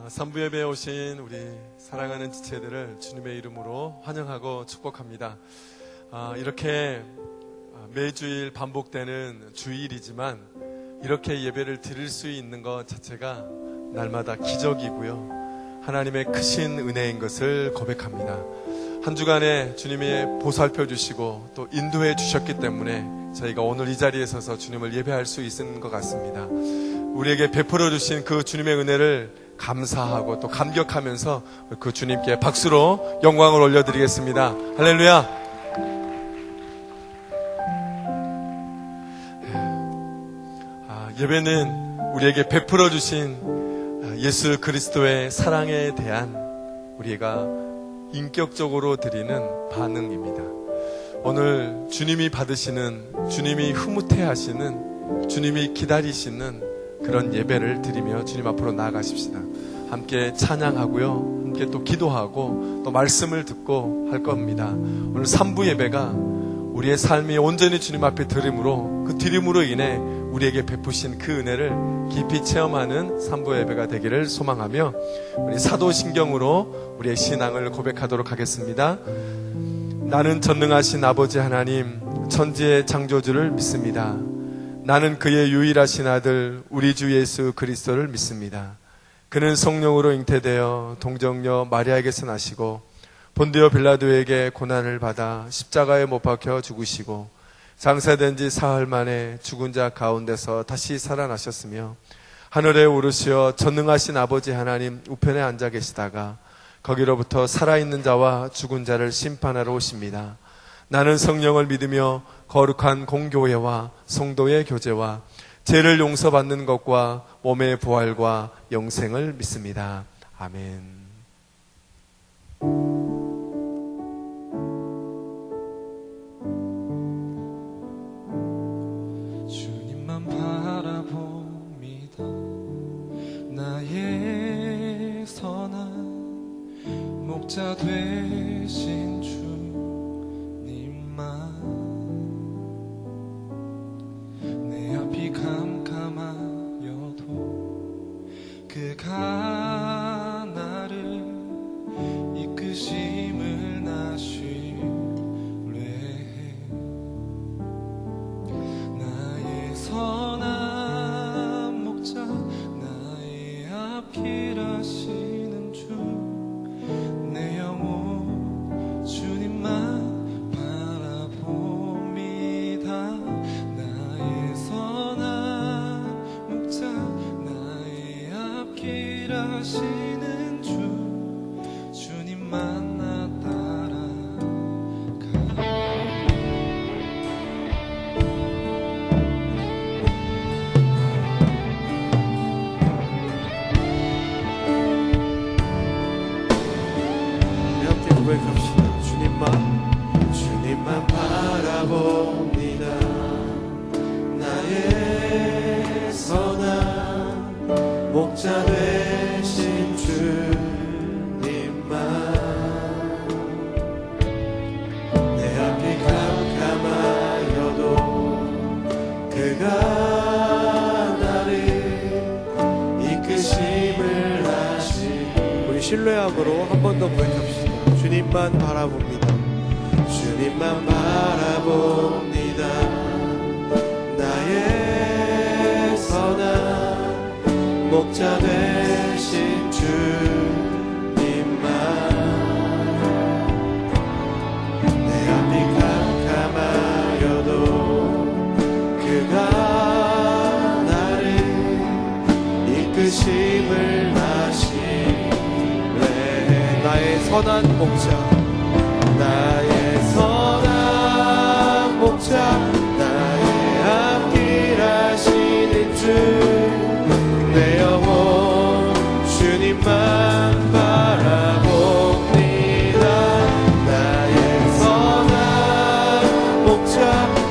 3부 예배에 오신 우리 사랑하는 지체들을 주님의 이름으로 환영하고 축복합니다. 이렇게 매주일 반복되는 주일이지만 이렇게 예배를 드릴 수 있는 것 자체가 날마다 기적이고요, 하나님의 크신 은혜인 것을 고백합니다. 한 주간에 주님이 보살펴 주시고 또 인도해 주셨기 때문에 저희가 오늘 이 자리에 서서 주님을 예배할 수 있는 것 같습니다. 우리에게 베풀어 주신 그 주님의 은혜를 감사하고 또 감격하면서 그 주님께 박수로 영광을 올려드리겠습니다. 할렐루야. 예배는 우리에게 베풀어 주신 예수 그리스도의 사랑에 대한 우리가 인격적으로 드리는 반응입니다. 오늘 주님이 받으시는, 주님이 흐뭇해 하시는, 주님이 기다리시는 그런 예배를 드리며 주님 앞으로 나아가십시다. 함께 찬양하고요, 함께 또 기도하고 또 말씀을 듣고 할 겁니다. 오늘 3부 예배가 우리의 삶이 온전히 주님 앞에 드림으로, 그 드림으로 인해 우리에게 베푸신 그 은혜를 깊이 체험하는 3부 예배가 되기를 소망하며 우리 사도신경으로 우리의 신앙을 고백하도록 하겠습니다. 나는 전능하신 아버지 하나님, 천지의 창조주를 믿습니다. 나는 그의 유일하신 아들 우리 주 예수 그리스도를 믿습니다. 그는 성령으로 잉태되어 동정녀 마리아에게서 나시고 본디오 빌라도에게 고난을 받아 십자가에 못 박혀 죽으시고 장사된 지 사흘 만에 죽은 자 가운데서 다시 살아나셨으며 하늘에 오르시어 전능하신 아버지 하나님 우편에 앉아 계시다가 거기로부터 살아있는 자와 죽은 자를 심판하러 오십니다. 나는 성령을 믿으며 거룩한 공교회와 성도의 교제와 죄를 용서받는 것과 몸의 부활과 영생을 믿습니다. 아멘. 주님만 바라봅니다. 나의 선한 목자 되신 주님만, 내 앞이 캄캄하여도 그가 나를 이끄심을 나쉬뢰 나의 선한 목자, 나의 앞길하시는 주, 내 영혼 주님만 바라봅니다. 나의 선한 목자, 나의 앞길하시는 주, 주님만 나 따라가. 함께 고백합시다. 주님만 바라봅니다. 나의 선한 목자 되신 주님만, 내 앞이 캄캄하여도 그가 나를 이끄심을 하시. 우리 신뢰함으로 한 번 더 고백합시다. 주님만 바라봅니다. 주님만 바라봅니다. 나의 선한 목자 되신 주님만, 내 앞이 캄캄하여도 그가 나를 이끄심을 하시네. 나의 선한 목자, 나의 선한 목자, 나의 앞길하시는 주, 내 영혼 주님만 바라봅니다. 나의 선한 목자,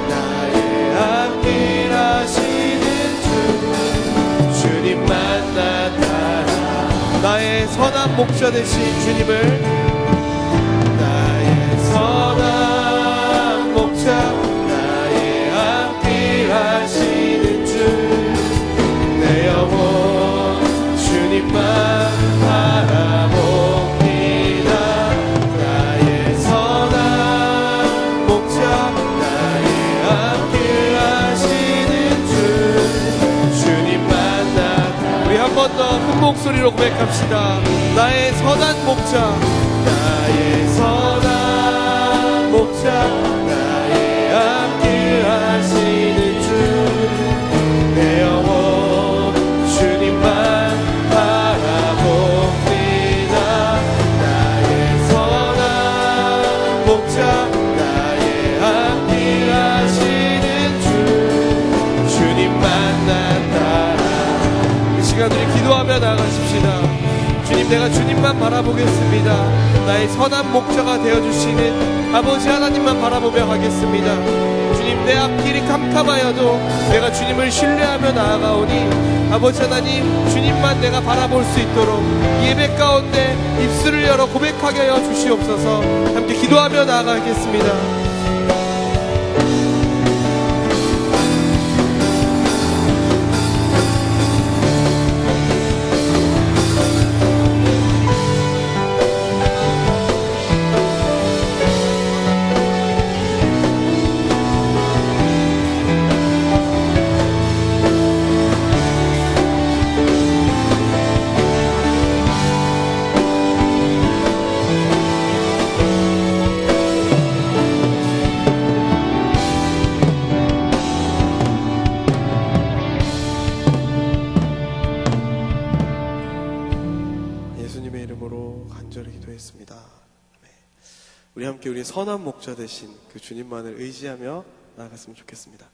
나의 앞길하시는 주, 주님만 나타나. 나의 선한 목자 되신 주님을, 나의 선한 목자, 나의 앞길하시는 주, 내 영혼 주님만 목소리로 고백합시다. 나의 선한 목자, 나의 선한 목자, 나의 앞길 하시는 주, 내 영혼 주님만 바라봅니다. 나의 선한 목자, 나의 앞길 하시는 주, 주님만 난 따라. 이 시간 우리 기도하며 나아가십시다. 주님, 내가 주님만 바라보겠습니다. 나의 선한 목자가 되어주시는 아버지 하나님만 바라보며 가겠습니다. 주님, 내 앞길이 캄캄하여도 내가 주님을 신뢰하며 나아가오니 아버지 하나님, 주님만 내가 바라볼 수 있도록 예배 가운데 입술을 열어 고백하게 하여 주시옵소서. 함께 기도하며 나아가겠습니다. 예수님의 이름으로 간절히 기도했습니다. 아멘. 우리 함께 우리 선한 목자 되신 그 주님만을 의지하며 나아갔으면 좋겠습니다.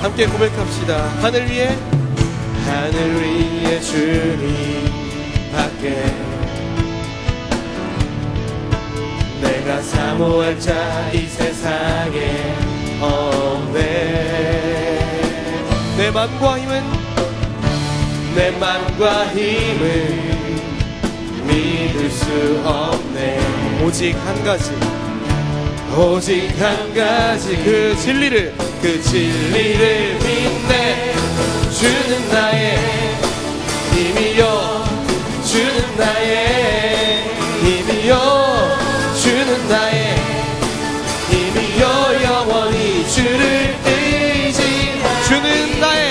함께 고백합시다. 하늘 위에 주님 밖에 내가 사모할 자 이 세상에 없네. 내 맘과 힘은 믿을 수 없네. 오직 한 가지 그 진리를 믿네. 주는 나의 힘이요, 주는 나의 힘이요, 주는 나의 힘이요. 영원히 주를 의지하리. 주는 나의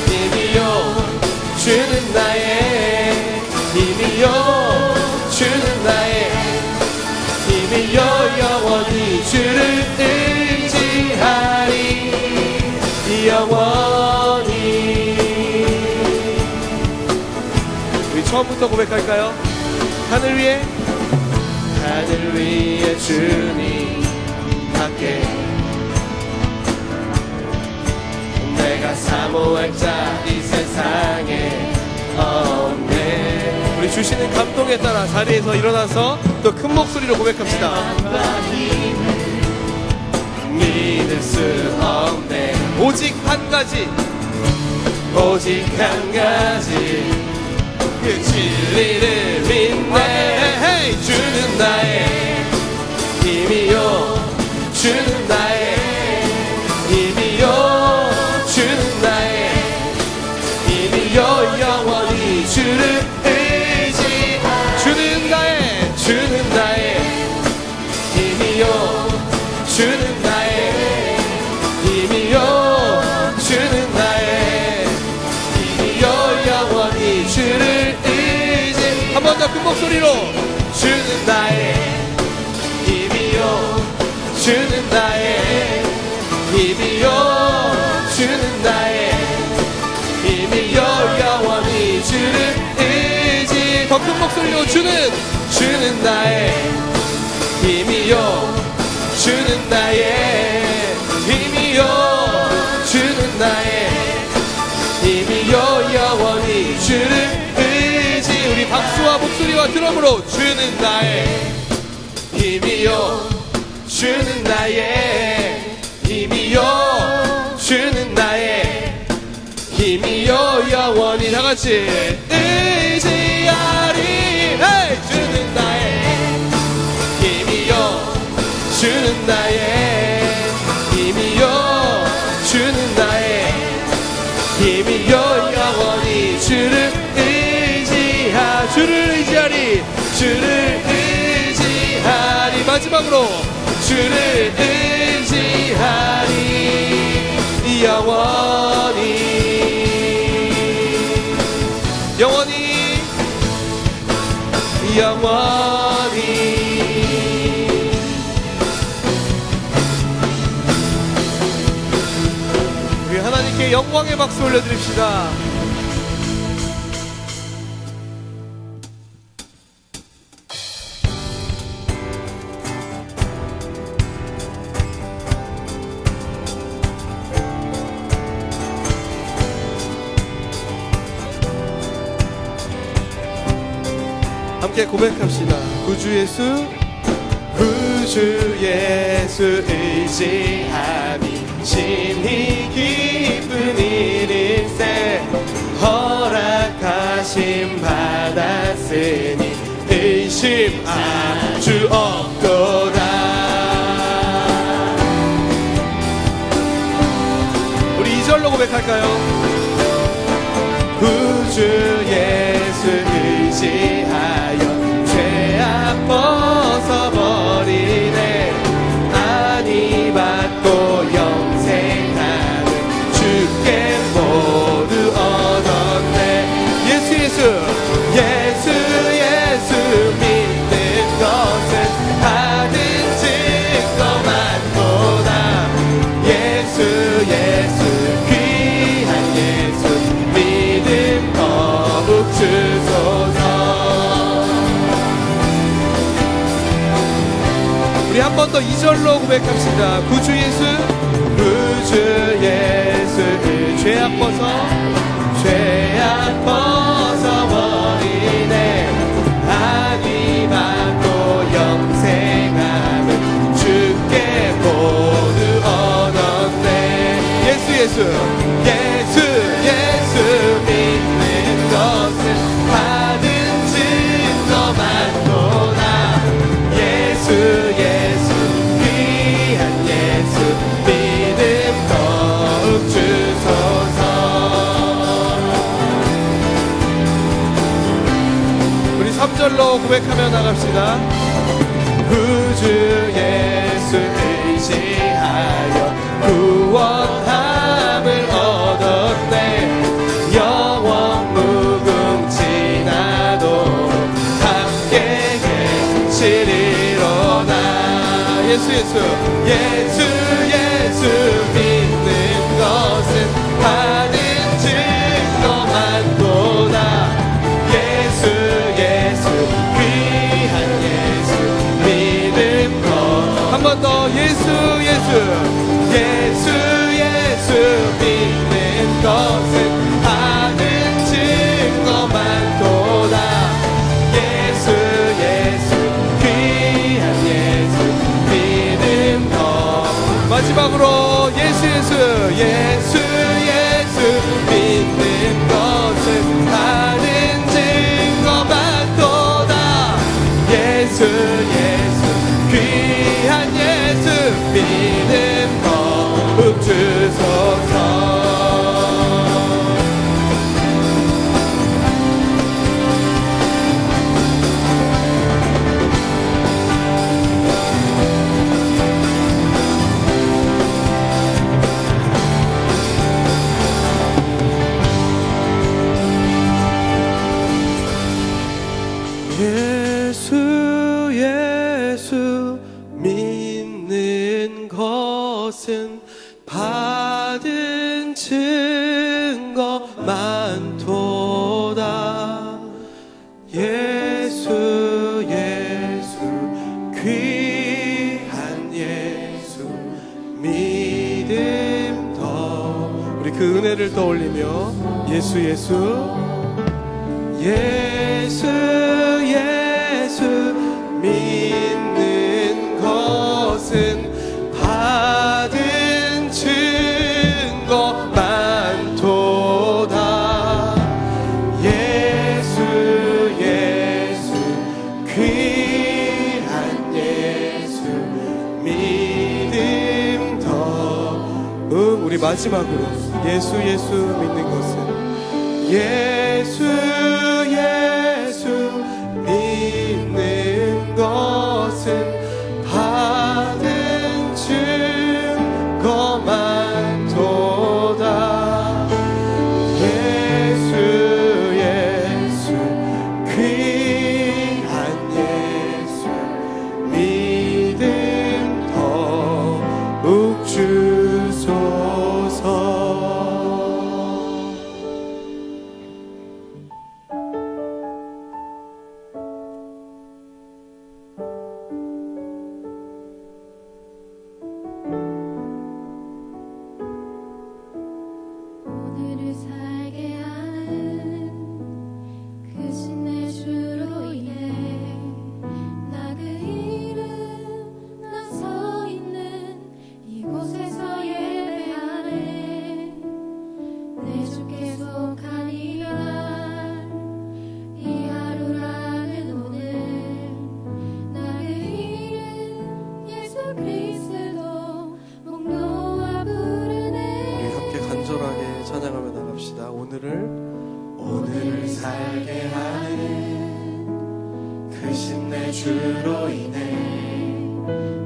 힘이요, 주는 나의 힘이요, 주는 나의 힘이요. 영원히 주를 의지하리. 영원히. 우리 처음부터 고백할까요? 하늘 위에 주님 밖에 내가 사모할 자 이 세상에 없네. 우리 주시는 감동에 따라 자리에서 일어나서 또 큰 목소리로 고백합시다. 믿을 수 없네. 오직 한 가지 그 진리를 믿네. 주는 나의 힘이요, 주는 나의 힘이요, 주는 나의 힘이요. 영원히 주를 의지하리. 주는 나의 힘이요, 주는 나의 힘이요, 주는 나의 힘이요. 영원히 주를 의지. 한 번 더 큰 목소리로. 주는 나의 힘이요, 주는 나의 힘이요, 주는 나의 힘이요. 영원히 주를 의지. 더 큰 목소리로. 주는 나의 힘이요, 주는 나의 힘이요, 주는 나의 힘이요. 영원히 주를 의지. 우리 박수와 목소리와 드럼으로. 주는 나의 힘이요, 주는 나의 힘이요, 주는 나의 힘이요. 영원히 다같이 의지하리. 주는 나의 힘이요, 주는 나의 힘이요 주는 나의 힘이요 영원히 주를 의지하리 주를 의지하리 마지막으로 주를 의지하리 영원히 우리 하나님께 영광의 박수 올려드립시다. 함께 고백합시다. 구주 예수 의지함이 심히 기쁜 일일세 허락하심 받았으니 의심 아주 없도다. 우리 2절로 고백할까요? 구주 예수 의지하여 죄악 벗어버리네 안이 받고 영생하는 주께 모두 얻었네. 예수 믿는 것은 받은 증거 많도다. 예수 귀한 예수 믿음 더욱 주소서. 우리 한 번 더 2절로 고백합시다. 구주 예수 죄악 벗어버리네 안이 받고 영생함을 주께 모두 얻었네. 예수 믿는 것은 받은 증거 많도다. 예수 귀한 예수 믿음 더욱 주소서. 우리 3절로 고백하며 나갑시다. 구주 예수 의지하여 구원함을 얻었네 영원 무궁지나도록 함께 계시리로다. 예수 믿는 것은 받은 증거 많도다. 예수 귀한 예수 믿음 더 한 번 더 예수 믿는 것은 받은 증거 많도다. 예수 귀한 예수 믿음 더 마지막으로 예수 믿는 것은 받은 증거 많도다. 예수 귀한 예수 믿음 더욱 주소서. 예수 믿는 것은 받은 증거 많도다. 예수 귀한 예수 믿음 더 우리 그 은혜를 떠올리며 예수 믿는 것은 받은 증거 많도다. 예수 귀한 예수 믿음 마지막으로 예수 믿는 것은 예수 믿는 것은 받은 증거만 도다. 예수 귀한 예수 믿음 더욱 주소서. 오늘을 살게 하는 그 신의 주로 인해 나 그 이름 나 서 있는 이곳에서 예배하네. 내 주께 속한 이날 이 하루라는 오늘 나 그 이름 예수 그리스도 목 놓아 부르네. 우리 함께 간절하게 찬양하며 나갑시다. 오늘을 살게 하는 그 신내 주로 인해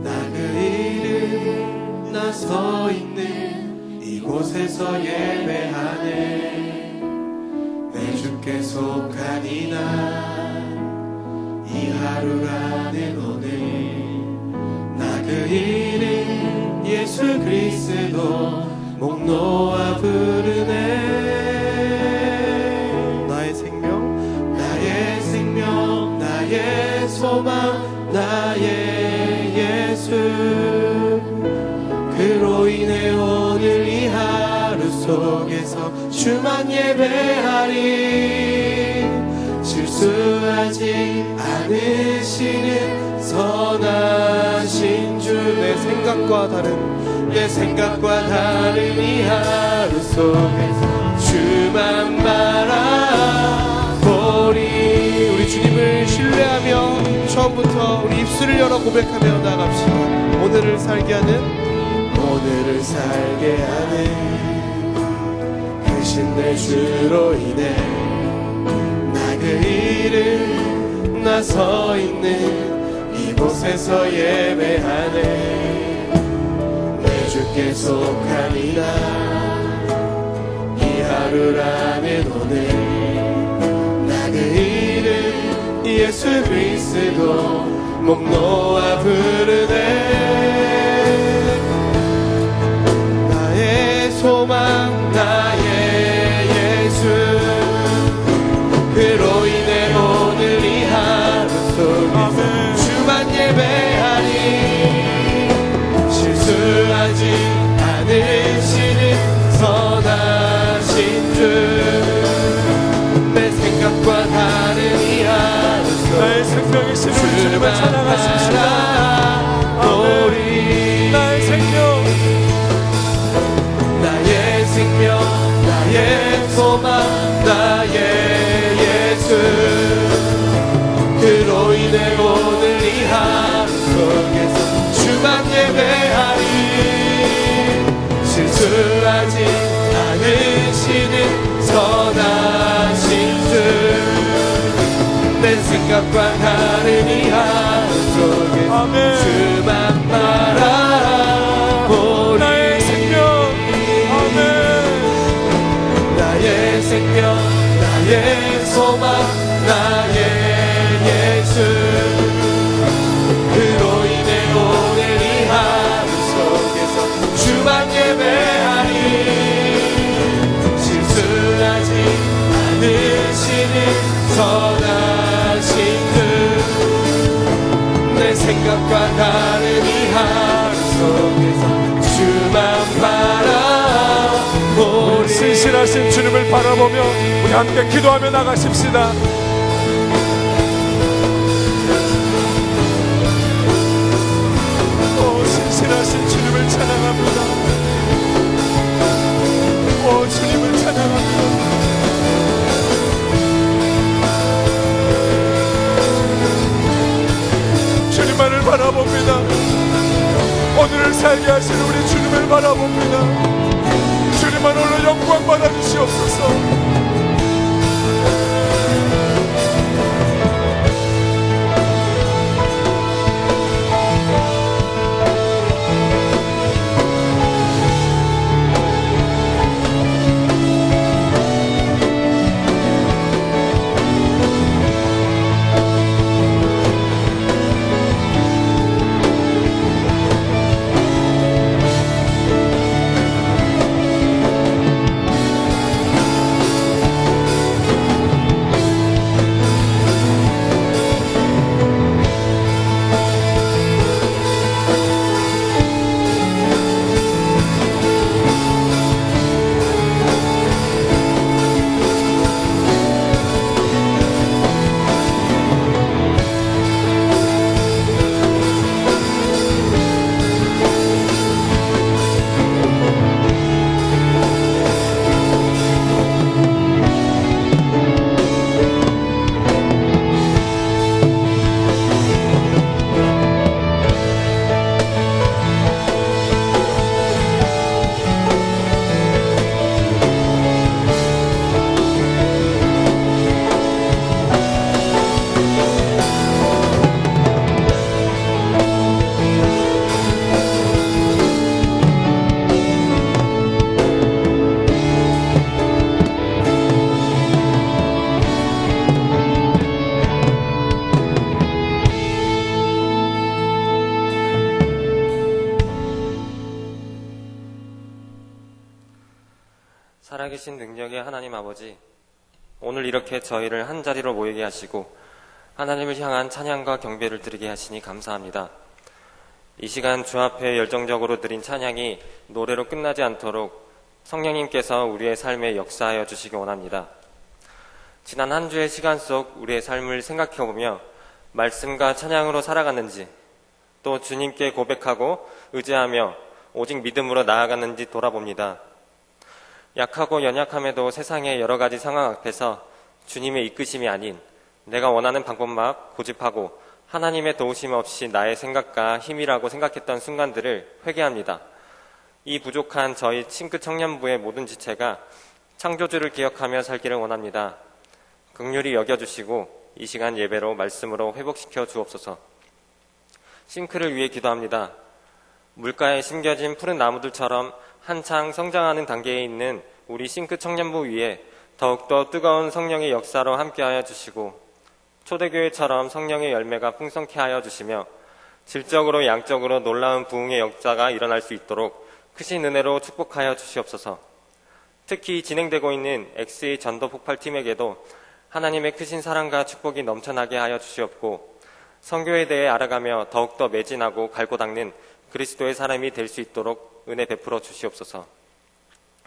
나 그 이름 나 서 있는 이곳에서 예배하네. 내 주께 속한 이날 이 하루라는 오늘 나 그 이름 예수 그리스도 목 놓아 부르네. 나의 생명 나의 소망 나의 예수. 그로 인해 오늘 이 하루 속에서 주만 예배하리. 실수하지 않으시는 선하신 주. 내 생각과 다른 이 하루 속에서 주만 바라보리. 우리 주님을 신뢰하며 처음부터 우리 입술을 열어 고백하며 나갑시다. 오늘을 살게 하는 그 신내 주로 인해 나 그 이름 나 서 있는 이곳에서 예배하네. 내 주께 속한 이날 이 하루라는 오늘 나 그 이름 예수 그리스도 목 놓아 부르네. 나의 소망 나의 예수. 그로 인해 오늘 이 하루 속에서 주만 예배하리. 실수하지 않으시는 선하신 주. 내 생각과 다른 이 하루 속에서 나의 생명이신 우리 주님을 찬양하십시다. 아멘. 나의 생명 나의 소망 나의 예수. 그로 인해 오늘 이 하루 속에서 주만 예배하리. 실수하지 않으시는 선하신 주. 내 생각과 다른 이 하루 속에서 아멘. 주만 바라보리. 나의 생명 아멘. 나의 생명 나의 소망 나의 예수. 그로 인해 오늘 이 하루 속에서 주만 예배하리. 실수하지 않으시는 선하신 주. 내 생각과 다른 이 하루 속에서 주만 바라보리. 신실하신 주님을 바라보며 우리 함께 기도하며 나가십시다. 오 신실하신 주님을 찬양합니다. 오 주님을 찬양합니다. 주님만을 바라봅니다. 오늘을 살게 하시는 우리 주님을 바라봅니다. 영광 받아 주시옵소서. 살아계신 능력의 하나님 아버지, 오늘 이렇게 저희를 한자리로 모이게 하시고 하나님을 향한 찬양과 경배를 드리게 하시니 감사합니다. 이 시간 주 앞에 열정적으로 드린 찬양이 노래로 끝나지 않도록 성령님께서 우리의 삶에 역사하여 주시기 원합니다. 지난 한 주의 시간 속 우리의 삶을 생각해보며 말씀과 찬양으로 살아갔는지, 또 주님께 고백하고 의지하며 오직 믿음으로 나아갔는지 돌아봅니다. 약하고 연약함에도 세상의 여러 가지 상황 앞에서 주님의 이끄심이 아닌 내가 원하는 방법만 고집하고 하나님의 도우심 없이 나의 생각과 힘이라고 생각했던 순간들을 회개합니다. 이 부족한 저희 싱크 청년부의 모든 지체가 창조주를 기억하며 살기를 원합니다. 긍휼히 여겨주시고 이 시간 예배로 말씀으로 회복시켜 주옵소서. 싱크를 위해 기도합니다. 물가에 심겨진 푸른 나무들처럼 한창 성장하는 단계에 있는 우리 싱크 청년부 위에 더욱더 뜨거운 성령의 역사로 함께하여 주시고 초대교회처럼 성령의 열매가 풍성케 하여 주시며 질적으로 양적으로 놀라운 부흥의 역사가 일어날 수 있도록 크신 은혜로 축복하여 주시옵소서. 특히 진행되고 있는 XA 전도 폭발팀에게도 하나님의 크신 사랑과 축복이 넘쳐나게 하여 주시옵고 선교에 대해 알아가며 더욱더 매진하고 갈고 닦는 그리스도의 사람이 될 수 있도록 은혜 베풀어 주시옵소서.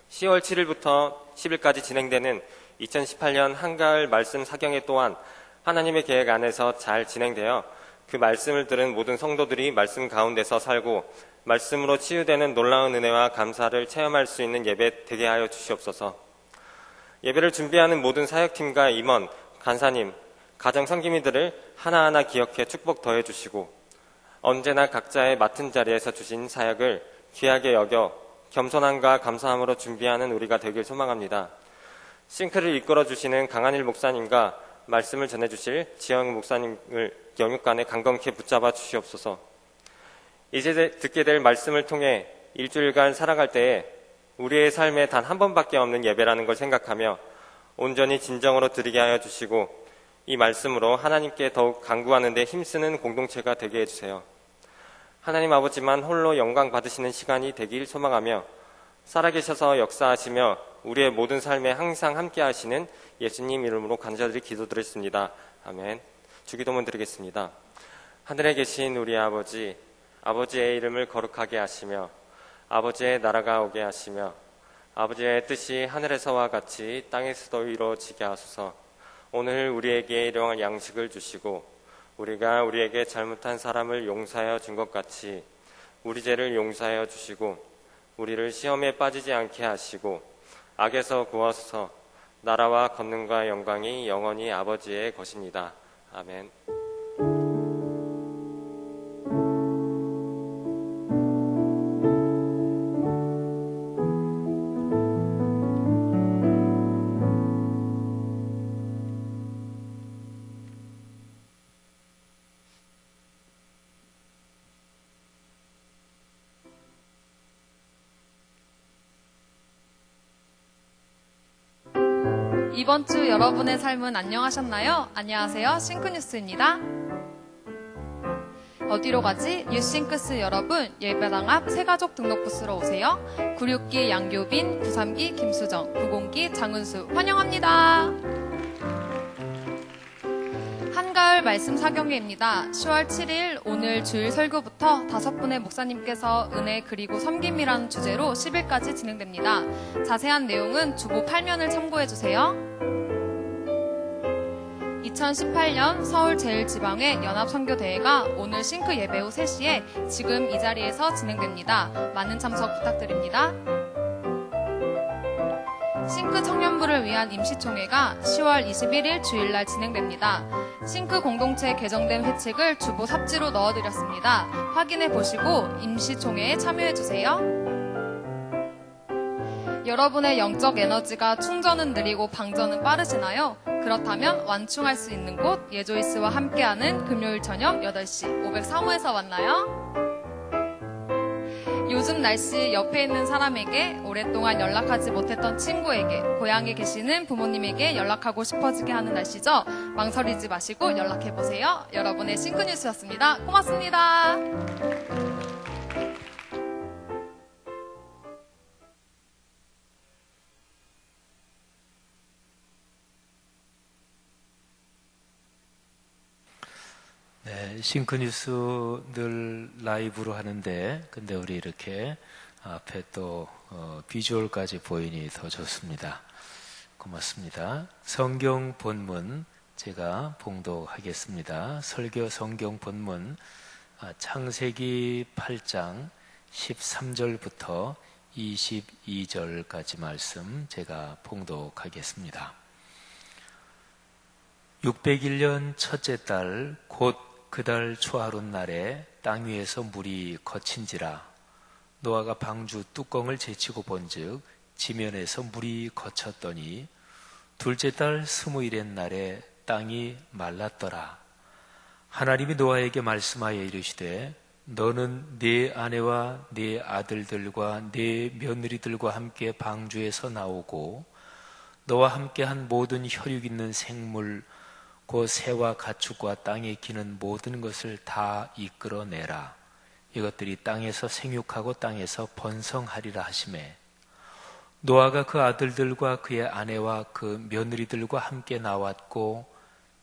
10월 7일부터 10일까지 진행되는 2018년 한가을 말씀 사경회 또한 하나님의 계획 안에서 잘 진행되어 그 말씀을 들은 모든 성도들이 말씀 가운데서 살고 말씀으로 치유되는 놀라운 은혜와 감사를 체험할 수 있는 예배 되게 하여 주시옵소서. 예배를 준비하는 모든 사역팀과 임원, 간사님, 가정 성기미들을 하나하나 기억해 축복 더해 주시고 언제나 각자의 맡은 자리에서 주신 사역을 귀하게 여겨 겸손함과 감사함으로 준비하는 우리가 되길 소망합니다. 싱크를 이끌어 주시는 강한일 목사님과 말씀을 전해주실 지영 목사님을 영육간에 강건케 붙잡아 주시옵소서. 이제 듣게 될 말씀을 통해 일주일간 살아갈 때에 우리의 삶에 단 한 번밖에 없는 예배라는 걸 생각하며 온전히 진정으로 드리게 하여 주시고 이 말씀으로 하나님께 더욱 간구하는 데 힘쓰는 공동체가 되게 해주세요. 하나님 아버지만 홀로 영광 받으시는 시간이 되길 소망하며 살아계셔서 역사하시며 우리의 모든 삶에 항상 함께 하시는 예수님 이름으로 간절히 기도드렸습니다. 아멘. 주기도문 드리겠습니다. 하늘에 계신 우리 아버지, 아버지의 이름을 거룩하게 하시며 아버지의 나라가 오게 하시며 아버지의 뜻이 하늘에서와 같이 땅에서도 이루어지게 하소서. 오늘 우리에게 일용할 양식을 주시고 우리가 우리에게 잘못한 사람을 용서하여 준 것 같이 우리 죄를 용서하여 주시고 우리를 시험에 빠지지 않게 하시고 악에서 구하소서. 나라와 권능과 영광이 영원히 아버지의 것입니다. 아멘. 이번 주 여러분의 삶은 안녕하셨나요? 안녕하세요. 싱크뉴스입니다. 어디로 가지? 뉴싱크스 여러분, 예배당 앞 새가족 등록 부스로 오세요. 96기 양교빈, 93기 김수정, 90기 장은수 환영합니다. 한가을 말씀 사경회입니다. 10월 7일 오늘 주일 설교부터 5분의 목사님께서 은혜 그리고 섬김이라는 주제로 10일까지 진행됩니다. 자세한 내용은 주보 8면을 참고해주세요. 2018년 서울제일지방회 연합선교대회가 오늘 싱크 예배 후 3시에 지금 이 자리에서 진행됩니다. 많은 참석 부탁드립니다. 싱크 청년부를 위한 임시총회가 10월 21일 주일날 진행됩니다. 싱크 공동체 개정된 회칙을 주보 삽지로 넣어드렸습니다. 확인해 보시고 임시총회에 참여해주세요. 여러분의 영적 에너지가 충전은 느리고 방전은 빠르시나요? 그렇다면 완충할 수 있는 곳 예조이스와 함께하는 금요일 저녁 8시 503호에서 만나요. 요즘 날씨 옆에 있는 사람에게, 오랫동안 연락하지 못했던 친구에게, 고향에 계시는 부모님에게 연락하고 싶어지게 하는 날씨죠. 망설이지 마시고 연락해보세요. 여러분의 싱크뉴스였습니다. 고맙습니다. 네, 싱크뉴스 늘 라이브로 하는데, 근데 우리 이렇게 앞에 또 비주얼까지 보이니 더 좋습니다. 고맙습니다. 성경 본문 제가 봉독하겠습니다. 설교 성경 본문 창세기 8장 13절부터 22절까지 말씀 제가 봉독하겠습니다. 601년 첫째 달 곧 그달 초하룻날에 땅 위에서 물이 거친지라. 노아가 방주 뚜껑을 제치고 본즉 지면에서 물이 거쳤더니 둘째 달 20일의 날에 땅이 말랐더라. 하나님이 노아에게 말씀하여 이르시되 너는 네 아내와 네 아들들과 네 며느리들과 함께 방주에서 나오고 너와 함께한 모든 혈육 있는 생물 곧 새와 가축과 땅에 기는 모든 것을 다 이끌어내라. 이것들이 땅에서 생육하고 땅에서 번성하리라 하시매 노아가 그 아들들과 그의 아내와 그 며느리들과 함께 나왔고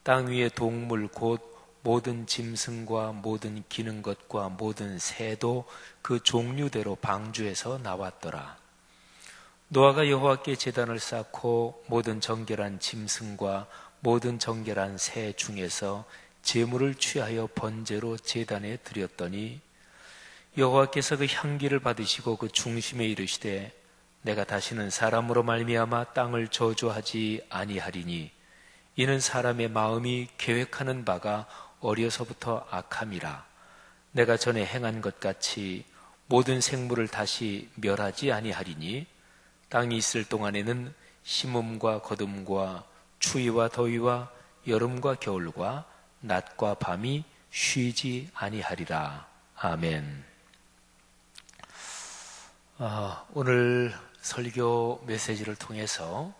땅 위의 동물 곧 모든 짐승과 모든 기는 것과 모든 새도 그 종류대로 방주에서 나왔더라. 노아가 여호와께 제단을 쌓고 모든 정결한 짐승과 모든 정결한 새 중에서 제물을 취하여 번제로 제단에 드렸더니 여호와께서 그 향기를 받으시고 그 중심에 이르시되 내가 다시는 사람으로 말미암아 땅을 저주하지 아니하리니 이는 사람의 마음이 계획하는 바가 어려서부터 악함이라. 내가 전에 행한 것 같이 모든 생물을 다시 멸하지 아니하리니 땅이 있을 동안에는 심음과 거둠과 추위와 더위와 여름과 겨울과 낮과 밤이 쉬지 아니하리라. 아멘. 오늘 설교 메시지를 통해서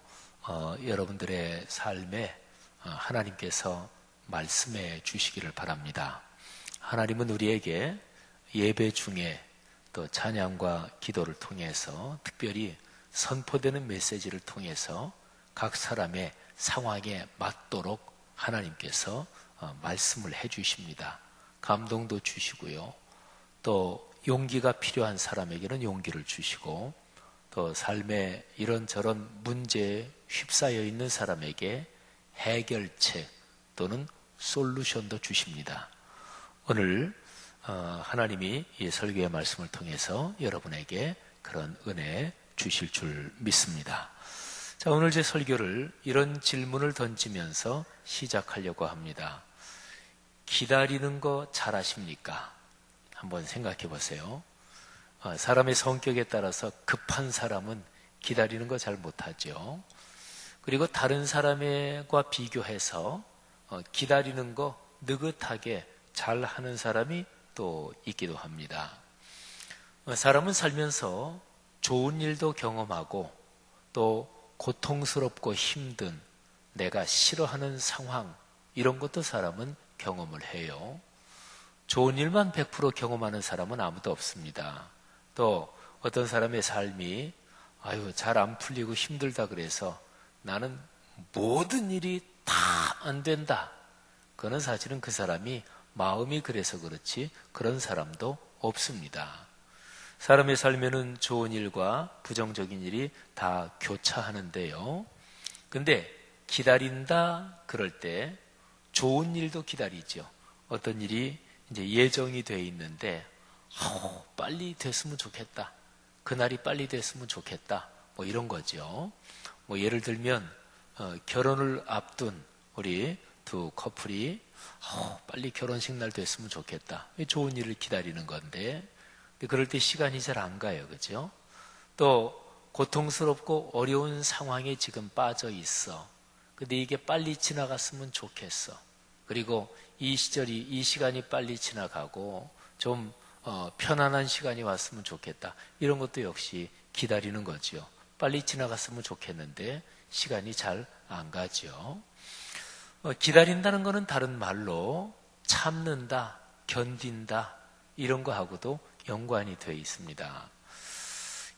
여러분들의 삶에 하나님께서 말씀해 주시기를 바랍니다. 하나님은 우리에게 예배 중에 또 찬양과 기도를 통해서 특별히 선포되는 메시지를 통해서 각 사람의 상황에 맞도록 하나님께서 말씀을 해 주십니다. 감동도 주시고요. 또 용기가 필요한 사람에게는 용기를 주시고 또 삶에 이런저런 문제에 휩싸여 있는 사람에게 해결책 또는 솔루션도 주십니다. 오늘 하나님이 이 설교의 말씀을 통해서 여러분에게 그런 은혜 주실 줄 믿습니다. 자, 오늘 제 설교를 이런 질문을 던지면서 시작하려고 합니다. 기다리는 거 잘하십니까? 한번 생각해 보세요. 사람의 성격에 따라서 급한 사람은 기다리는 거 잘 못하죠. 그리고 다른 사람과 비교해서 기다리는 거 느긋하게 잘하는 사람이 또 있기도 합니다. 사람은 살면서 좋은 일도 경험하고 또 고통스럽고 힘든 내가 싫어하는 상황, 이런 것도 사람은 경험을 해요. 좋은 일만 100% 경험하는 사람은 아무도 없습니다. 또 어떤 사람의 삶이 잘 안 풀리고 힘들다 그래서 나는 모든 일이 다 안 된다. 그건 사실은 그 사람이 마음이 그래서 그렇지 그런 사람도 없습니다. 사람의 삶에는 좋은 일과 부정적인 일이 다 교차하는데요. 근데 기다린다 그럴 때 좋은 일도 기다리죠. 어떤 일이 이제 예정이 돼 있는데 빨리 됐으면 좋겠다. 그날이 빨리 됐으면 좋겠다. 뭐 이런 거죠. 뭐 예를 들면 결혼을 앞둔 우리 두 커플이 빨리 결혼식 날 됐으면 좋겠다. 좋은 일을 기다리는 건데 그럴 때 시간이 잘 안 가요. 그죠? 또 고통스럽고 어려운 상황에 지금 빠져 있어. 근데 이게 빨리 지나갔으면 좋겠어. 그리고 이 시간이 빨리 지나가고 좀 편안한 시간이 왔으면 좋겠다. 이런 것도 역시 기다리는 거죠. 빨리 지나갔으면 좋겠는데 시간이 잘 안 가죠. 기다린다는 것은 다른 말로 참는다, 견딘다 이런 거하고도 연관이 되어 있습니다.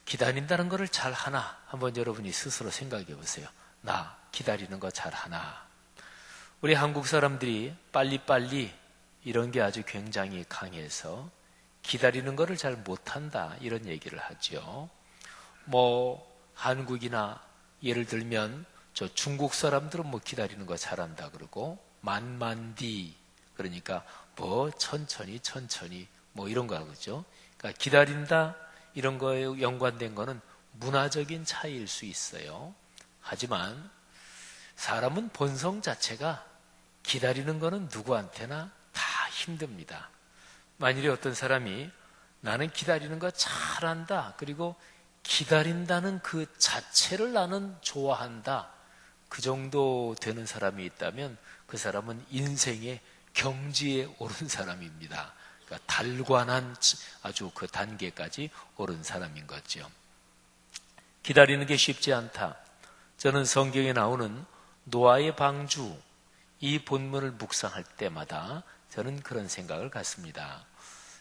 기다린다는 것을 잘 하나 한번 여러분이 스스로 생각해 보세요. 나 기다리는 거 잘 하나. 우리 한국 사람들이 빨리빨리 이런 게 아주 굉장히 강해서 기다리는 거를 잘 못한다 이런 얘기를 하죠. 뭐 한국이나 예를 들면 저 중국 사람들은 뭐 기다리는 거 잘한다 그러고 만만디 그러니까 뭐 천천히 뭐 이런 거 하죠. 그러니까 기다린다 이런 거에 연관된 거는 문화적인 차이일 수 있어요. 하지만 사람은 본성 자체가 기다리는 거는 누구한테나 다 힘듭니다. 만일에 어떤 사람이 나는 기다리는 거 잘한다. 그리고 기다린다는 그 자체를 나는 좋아한다. 그 정도 되는 사람이 있다면 그 사람은 인생의 경지에 오른 사람입니다. 그러니까 달관한 아주 그 단계까지 오른 사람인 거죠. 기다리는 게 쉽지 않다. 저는 성경에 나오는 노아의 방주 이 본문을 묵상할 때마다 저는 그런 생각을 갖습니다.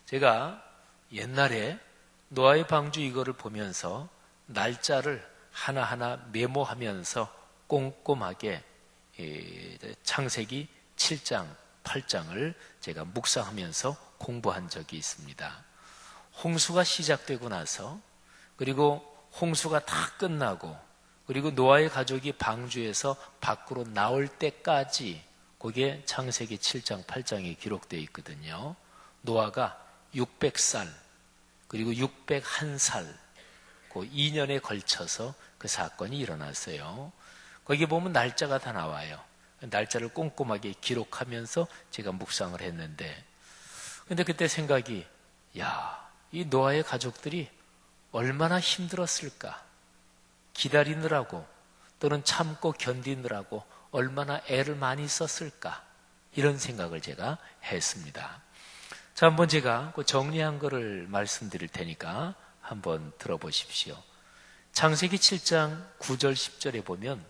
제가 옛날에 노아의 방주 이거를 보면서 날짜를 하나하나 메모하면서 꼼꼼하게 창세기 7장, 8장을 제가 묵상하면서 공부한 적이 있습니다. 홍수가 시작되고 나서 그리고 홍수가 다 끝나고 그리고 노아의 가족이 방주에서 밖으로 나올 때까지 그게 창세기 7장, 8장에 기록되어 있거든요. 노아가 600살 그리고 601살 그 2년에 걸쳐서 그 사건이 일어났어요. 거기 보면 날짜가 다 나와요. 날짜를 꼼꼼하게 기록하면서 제가 묵상을 했는데 근데 그때 생각이 이 노아의 가족들이 얼마나 힘들었을까. 기다리느라고 또는 참고 견디느라고 얼마나 애를 많이 썼을까. 이런 생각을 제가 했습니다. 자, 한번 제가 그 정리한 거를 말씀드릴 테니까 한번 들어보십시오. 창세기 7장 9절 10절에 보면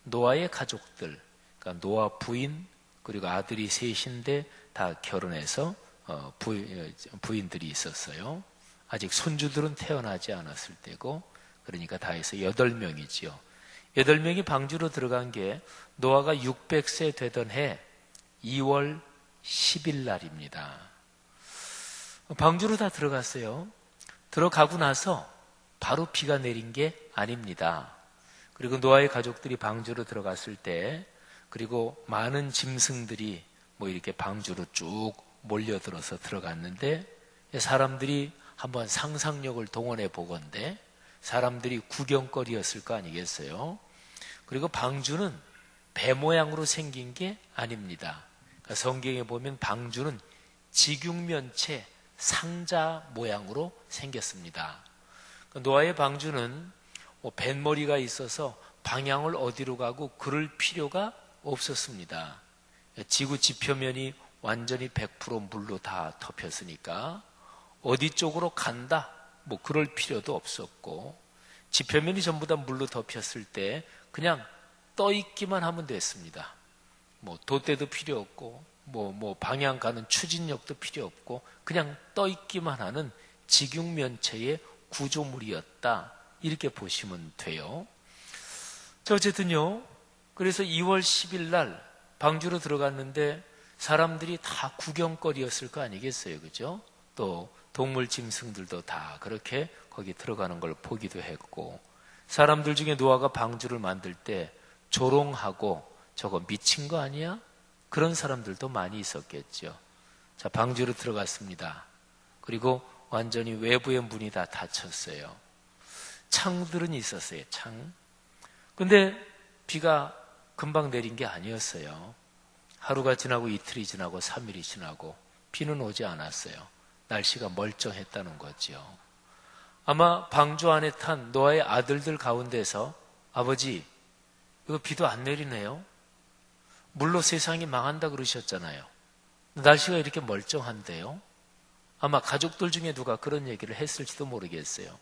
노아의 가족들, 그러니까 노아 부인 그리고 아들이 셋인데 다 결혼해서 부인들이 있었어요. 아직 손주들은 태어나지 않았을 때고 그러니까 다 해서 8명이지요. 8명이 방주로 들어간 게 노아가 600세 되던 해 2월 10일 날입니다. 방주로 다 들어갔어요. 들어가고 나서 바로 비가 내린 게 아닙니다. 그리고 노아의 가족들이 방주로 들어갔을 때 그리고 많은 짐승들이 뭐 이렇게 방주로 쭉 몰려들어서 들어갔는데 사람들이 한번 상상력을 동원해 보건대 사람들이 구경거리였을 거 아니겠어요? 그리고 방주는 배 모양으로 생긴 게 아닙니다. 그러니까 성경에 보면 방주는 직육면체 상자 모양으로 생겼습니다. 노아의 방주는 뱃머리가 있어서 방향을 어디로 가고 그럴 필요가 없었습니다. 지구 지표면이 완전히 100% 물로 다 덮였으니까 어디 쪽으로 간다 뭐 그럴 필요도 없었고 지표면이 전부 다 물로 덮였을 때 그냥 떠 있기만 하면 됐습니다. 뭐 돛대도 필요 없고 뭐 방향 가는 추진력도 필요 없고 그냥 떠 있기만 하는 직육면체의 구조물이었다. 이렇게 보시면 돼요. 자, 어쨌든요. 그래서 2월 10일 날 방주로 들어갔는데 사람들이 다 구경거리였을 거 아니겠어요. 그죠? 또 동물 짐승들도 다 그렇게 거기 들어가는 걸 보기도 했고, 사람들 중에 노아가 방주를 만들 때 조롱하고 저거 미친 거 아니야? 그런 사람들도 많이 있었겠죠. 자, 방주로 들어갔습니다. 그리고 완전히 외부의 문이 다 닫혔어요. 창들은 있었어요. 창. 근데 비가 금방 내린 게 아니었어요. 하루가 지나고 이틀이 지나고 3일이 지나고 비는 오지 않았어요. 날씨가 멀쩡했다는 거죠. 아마 방주 안에 탄 노아의 아들들 가운데서 아버지, 이거 비도 안 내리네요. 물로 세상이 망한다 그러셨잖아요. 날씨가 이렇게 멀쩡한데요. 아마 가족들 중에 누가 그런 얘기를 했을지도 모르겠어요.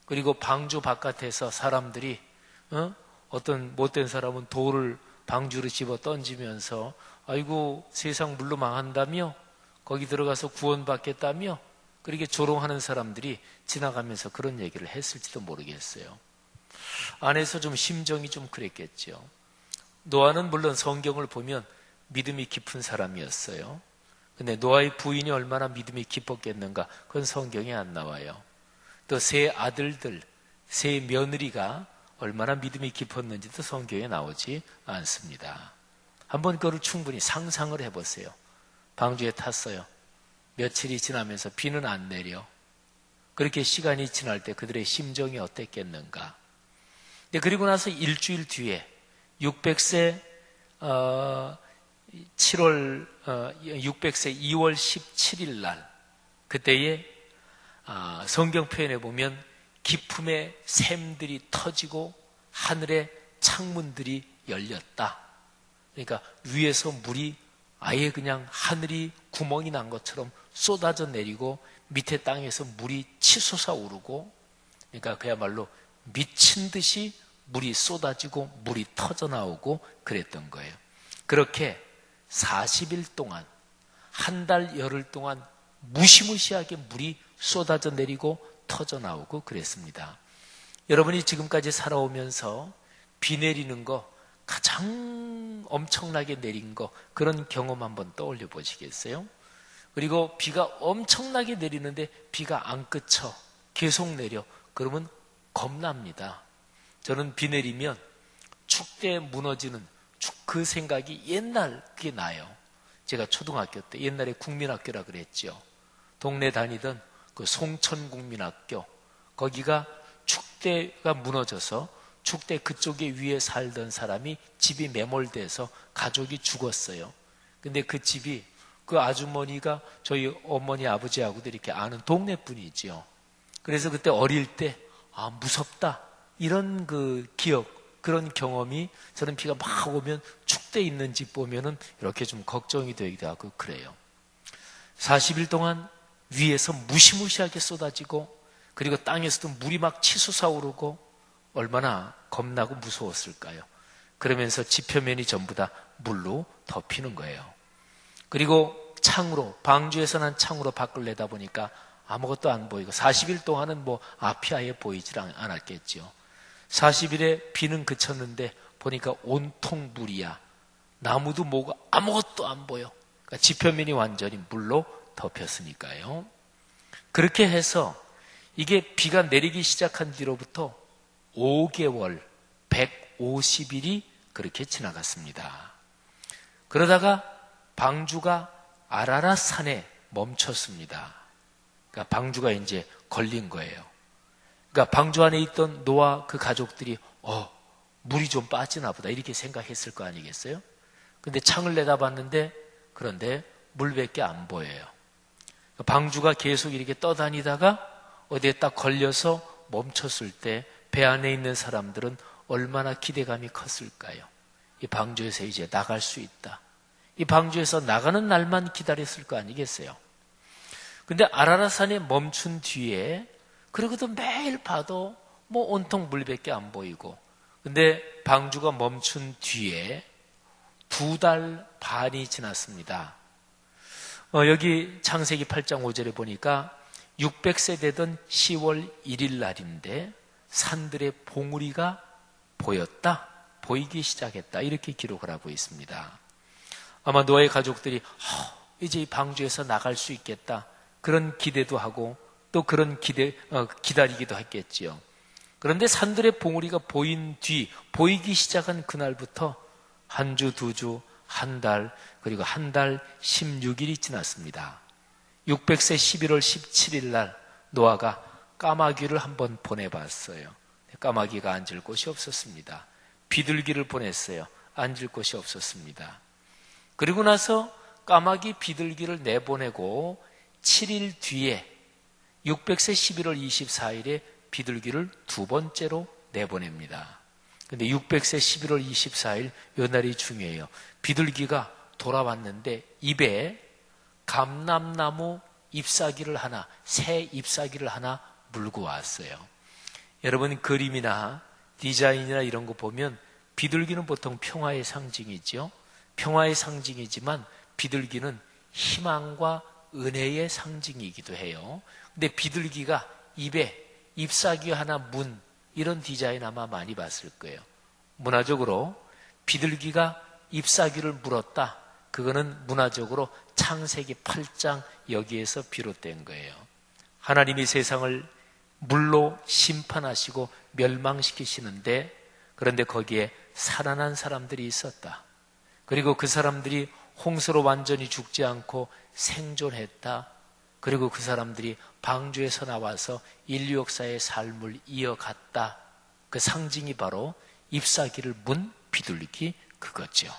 그리고 방주 바깥에서 사람들이 어떤 못된 사람은 돌을 방주로 집어 던지면서 아이고 세상 물로 망한다며, 거기 들어가서 구원받겠다며, 그렇게 조롱하는 사람들이 지나가면서 그런 얘기를 했을지도 모르겠어요. 안에서 좀 심정이 좀 그랬겠죠. 노아는 물론 성경을 보면 믿음이 깊은 사람이었어요. 근데 노아의 부인이 얼마나 믿음이 깊었겠는가, 그건 성경에 안 나와요. 또 세 아들들, 세 며느리가 얼마나 믿음이 깊었는지도 성경에 나오지 않습니다. 한번 그걸 충분히 상상을 해보세요. 방주에 탔어요. 며칠이 지나면서 비는 안 내려. 그렇게 시간이 지날 때 그들의 심정이 어땠겠는가. 그리고 나서 일주일 뒤에 600세 2월 17일 날, 그때에 성경 표현에 보면 기품의 샘들이 터지고 하늘의 창문들이 열렸다. 그러니까 위에서 물이 아예 그냥 하늘이 구멍이 난 것처럼 쏟아져 내리고 밑에 땅에서 물이 치솟아 오르고, 그러니까 그야말로 미친 듯이 물이 쏟아지고 물이 터져 나오고 그랬던 거예요. 그렇게 40일 동안, 한 달 열흘 동안 무시무시하게 물이 쏟아져 내리고 터져 나오고 그랬습니다. 여러분이 지금까지 살아오면서 비 내리는 거, 가장 엄청나게 내린 거, 그런 경험 한번 떠올려 보시겠어요? 그리고 비가 엄청나게 내리는데 비가 안 그쳐, 계속 내려. 그러면 겁납니다. 저는 비 내리면 축대에 무너지는 그 생각이 옛날 그게 나요. 제가 초등학교 때, 옛날에 국민학교라 그랬죠. 동네 다니던 그 송천국민학교, 거기가 축대가 무너져서 축대 그쪽에 위에 살던 사람이 집이 매몰돼서 가족이 죽었어요. 근데 그 집이, 그 아주머니가 저희 어머니 아버지하고도 이렇게 아는 동네 분이지요. 그래서 그때 어릴 때 무섭다, 이런 그 기억, 그런 경험이, 저는 비가 막 오면 축대 있는 집 보면은 이렇게 좀 걱정이 되기도 하고 그래요. 40일 동안 위에서 무시무시하게 쏟아지고, 그리고 땅에서도 물이 막 치솟아 오르고, 얼마나 겁나고 무서웠을까요? 그러면서 지표면이 전부 다 물로 덮이는 거예요. 그리고 창으로, 방주에서 난 창으로 밖을 내다보니까 아무것도 안 보이고, 40일 동안은 뭐 앞이 아예 보이질 않았겠죠. 40일에 비는 그쳤는데 보니까 온통 물이야. 나무도 뭐가 아무것도 안 보여. 그러니까 지표면이 완전히 물로 덮였으니까요. 그렇게 해서 이게 비가 내리기 시작한 뒤로부터 5개월, 150일이 그렇게 지나갔습니다. 그러다가 방주가 아라랏 산에 멈췄습니다. 그러니까 방주가 이제 걸린 거예요. 그러니까 방주 안에 있던 노아 그 가족들이 물이 좀 빠지나 보다, 이렇게 생각했을 거 아니겠어요? 근데 창을 내다봤는데, 그런데 물밖에 안 보여요. 방주가 계속 이렇게 떠다니다가 어디에 딱 걸려서 멈췄을 때 배 안에 있는 사람들은 얼마나 기대감이 컸을까요? 이 방주에서 이제 나갈 수 있다. 이 방주에서 나가는 날만 기다렸을 거 아니겠어요? 근데 아라랏산에 멈춘 뒤에, 그러고도 매일 봐도 뭐 온통 물밖에 안 보이고, 근데 방주가 멈춘 뒤에 2달 반이 지났습니다. 여기 창세기 8장 5절에 보니까 600세 되던 10월 1일 날인데 산들의 봉우리가 보이기 시작했다. 이렇게 기록을 하고 있습니다. 아마 노아의 가족들이 이제 이 방주에서 나갈 수 있겠다. 그런 기대도 하고 또 그런 기다리기도 했겠지요. 그런데 산들의 봉우리가 보이기 시작한 그날부터 한 주, 2주, 한 달, 그리고 한 달 16일이 지났습니다. 600세 11월 17일 날 노아가 까마귀를 한번 보내봤어요. 까마귀가 앉을 곳이 없었습니다. 비둘기를 보냈어요. 앉을 곳이 없었습니다. 그리고 나서 까마귀 비둘기를 내보내고 7일 뒤에 600세 11월 24일에 비둘기를 2번째로 내보냅니다. 근데 600세 11월 24일 요 날이 중요해요. 비둘기가 돌아왔는데 입에 감람나무 잎사귀를 하나, 새 잎사귀를 하나 물고 왔어요. 여러분 그림이나 디자인이나 이런 거 보면 비둘기는 보통 평화의 상징이죠. 평화의 상징이지만 비둘기는 희망과 은혜의 상징이기도 해요. 근데 비둘기가 입에 잎사귀 하나 문 이런 디자인 아마 많이 봤을 거예요. 문화적으로 비둘기가 잎사귀를 물었다. 그거는 문화적으로 창세기 8장 여기에서 비롯된 거예요. 하나님이 세상을 물로 심판하시고 멸망시키시는데 그런데 거기에 살아난 사람들이 있었다. 그리고 그 사람들이 홍수로 완전히 죽지 않고 생존했다. 그리고 그 사람들이 방주에서 나와서 인류 역사의 삶을 이어갔다. 그 상징이 바로 잎사귀를 문 비둘기 그거죠.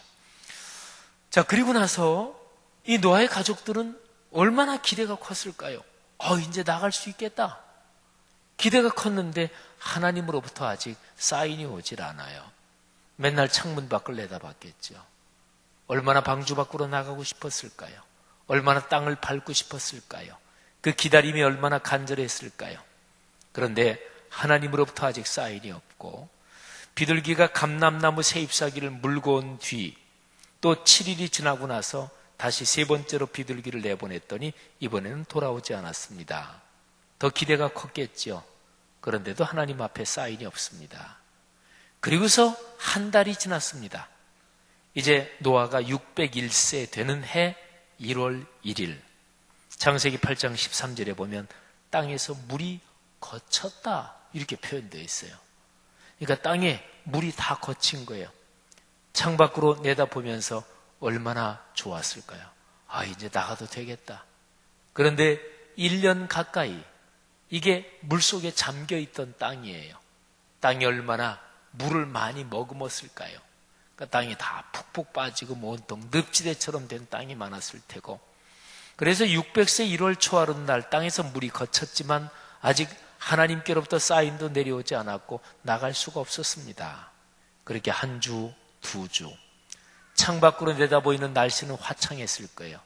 자, 그리고 나서 이 노아의 가족들은 얼마나 기대가 컸을까요? 이제 나갈 수 있겠다. 기대가 컸는데 하나님으로부터 아직 사인이 오질 않아요. 맨날 창문 밖을 내다봤겠죠. 얼마나 방주 밖으로 나가고 싶었을까요? 얼마나 땅을 밟고 싶었을까요? 그 기다림이 얼마나 간절했을까요? 그런데 하나님으로부터 아직 사인이 없고 비둘기가 감람나무 새 잎사귀를 물고 온 뒤 또 7일이 지나고 나서 다시 3번째로 비둘기를 내보냈더니 이번에는 돌아오지 않았습니다. 더 기대가 컸겠죠. 그런데도 하나님 앞에 사인이 없습니다. 그리고서 한 달이 지났습니다. 이제 노아가 601세 되는 해 1월 1일 창세기 8장 13절에 보면 땅에서 물이 거쳤다 이렇게 표현되어 있어요. 그러니까 땅에 물이 다 거친 거예요. 창밖으로 내다보면서 얼마나 좋았을까요? 이제 나가도 되겠다. 그런데 1년 가까이 이게 물속에 잠겨있던 땅이에요. 땅이 얼마나 물을 많이 머금었을까요? 그러니까 땅이 다 푹푹 빠지고 온통 늪지대처럼 된 땅이 많았을 테고 그래서 600세 1월 초하룻날 땅에서 물이 거쳤지만 아직 하나님께로부터 사인도 내려오지 않았고 나갈 수가 없었습니다. 그렇게 한 주, 2주 창밖으로 내다보이는 날씨는 화창했을 거예요.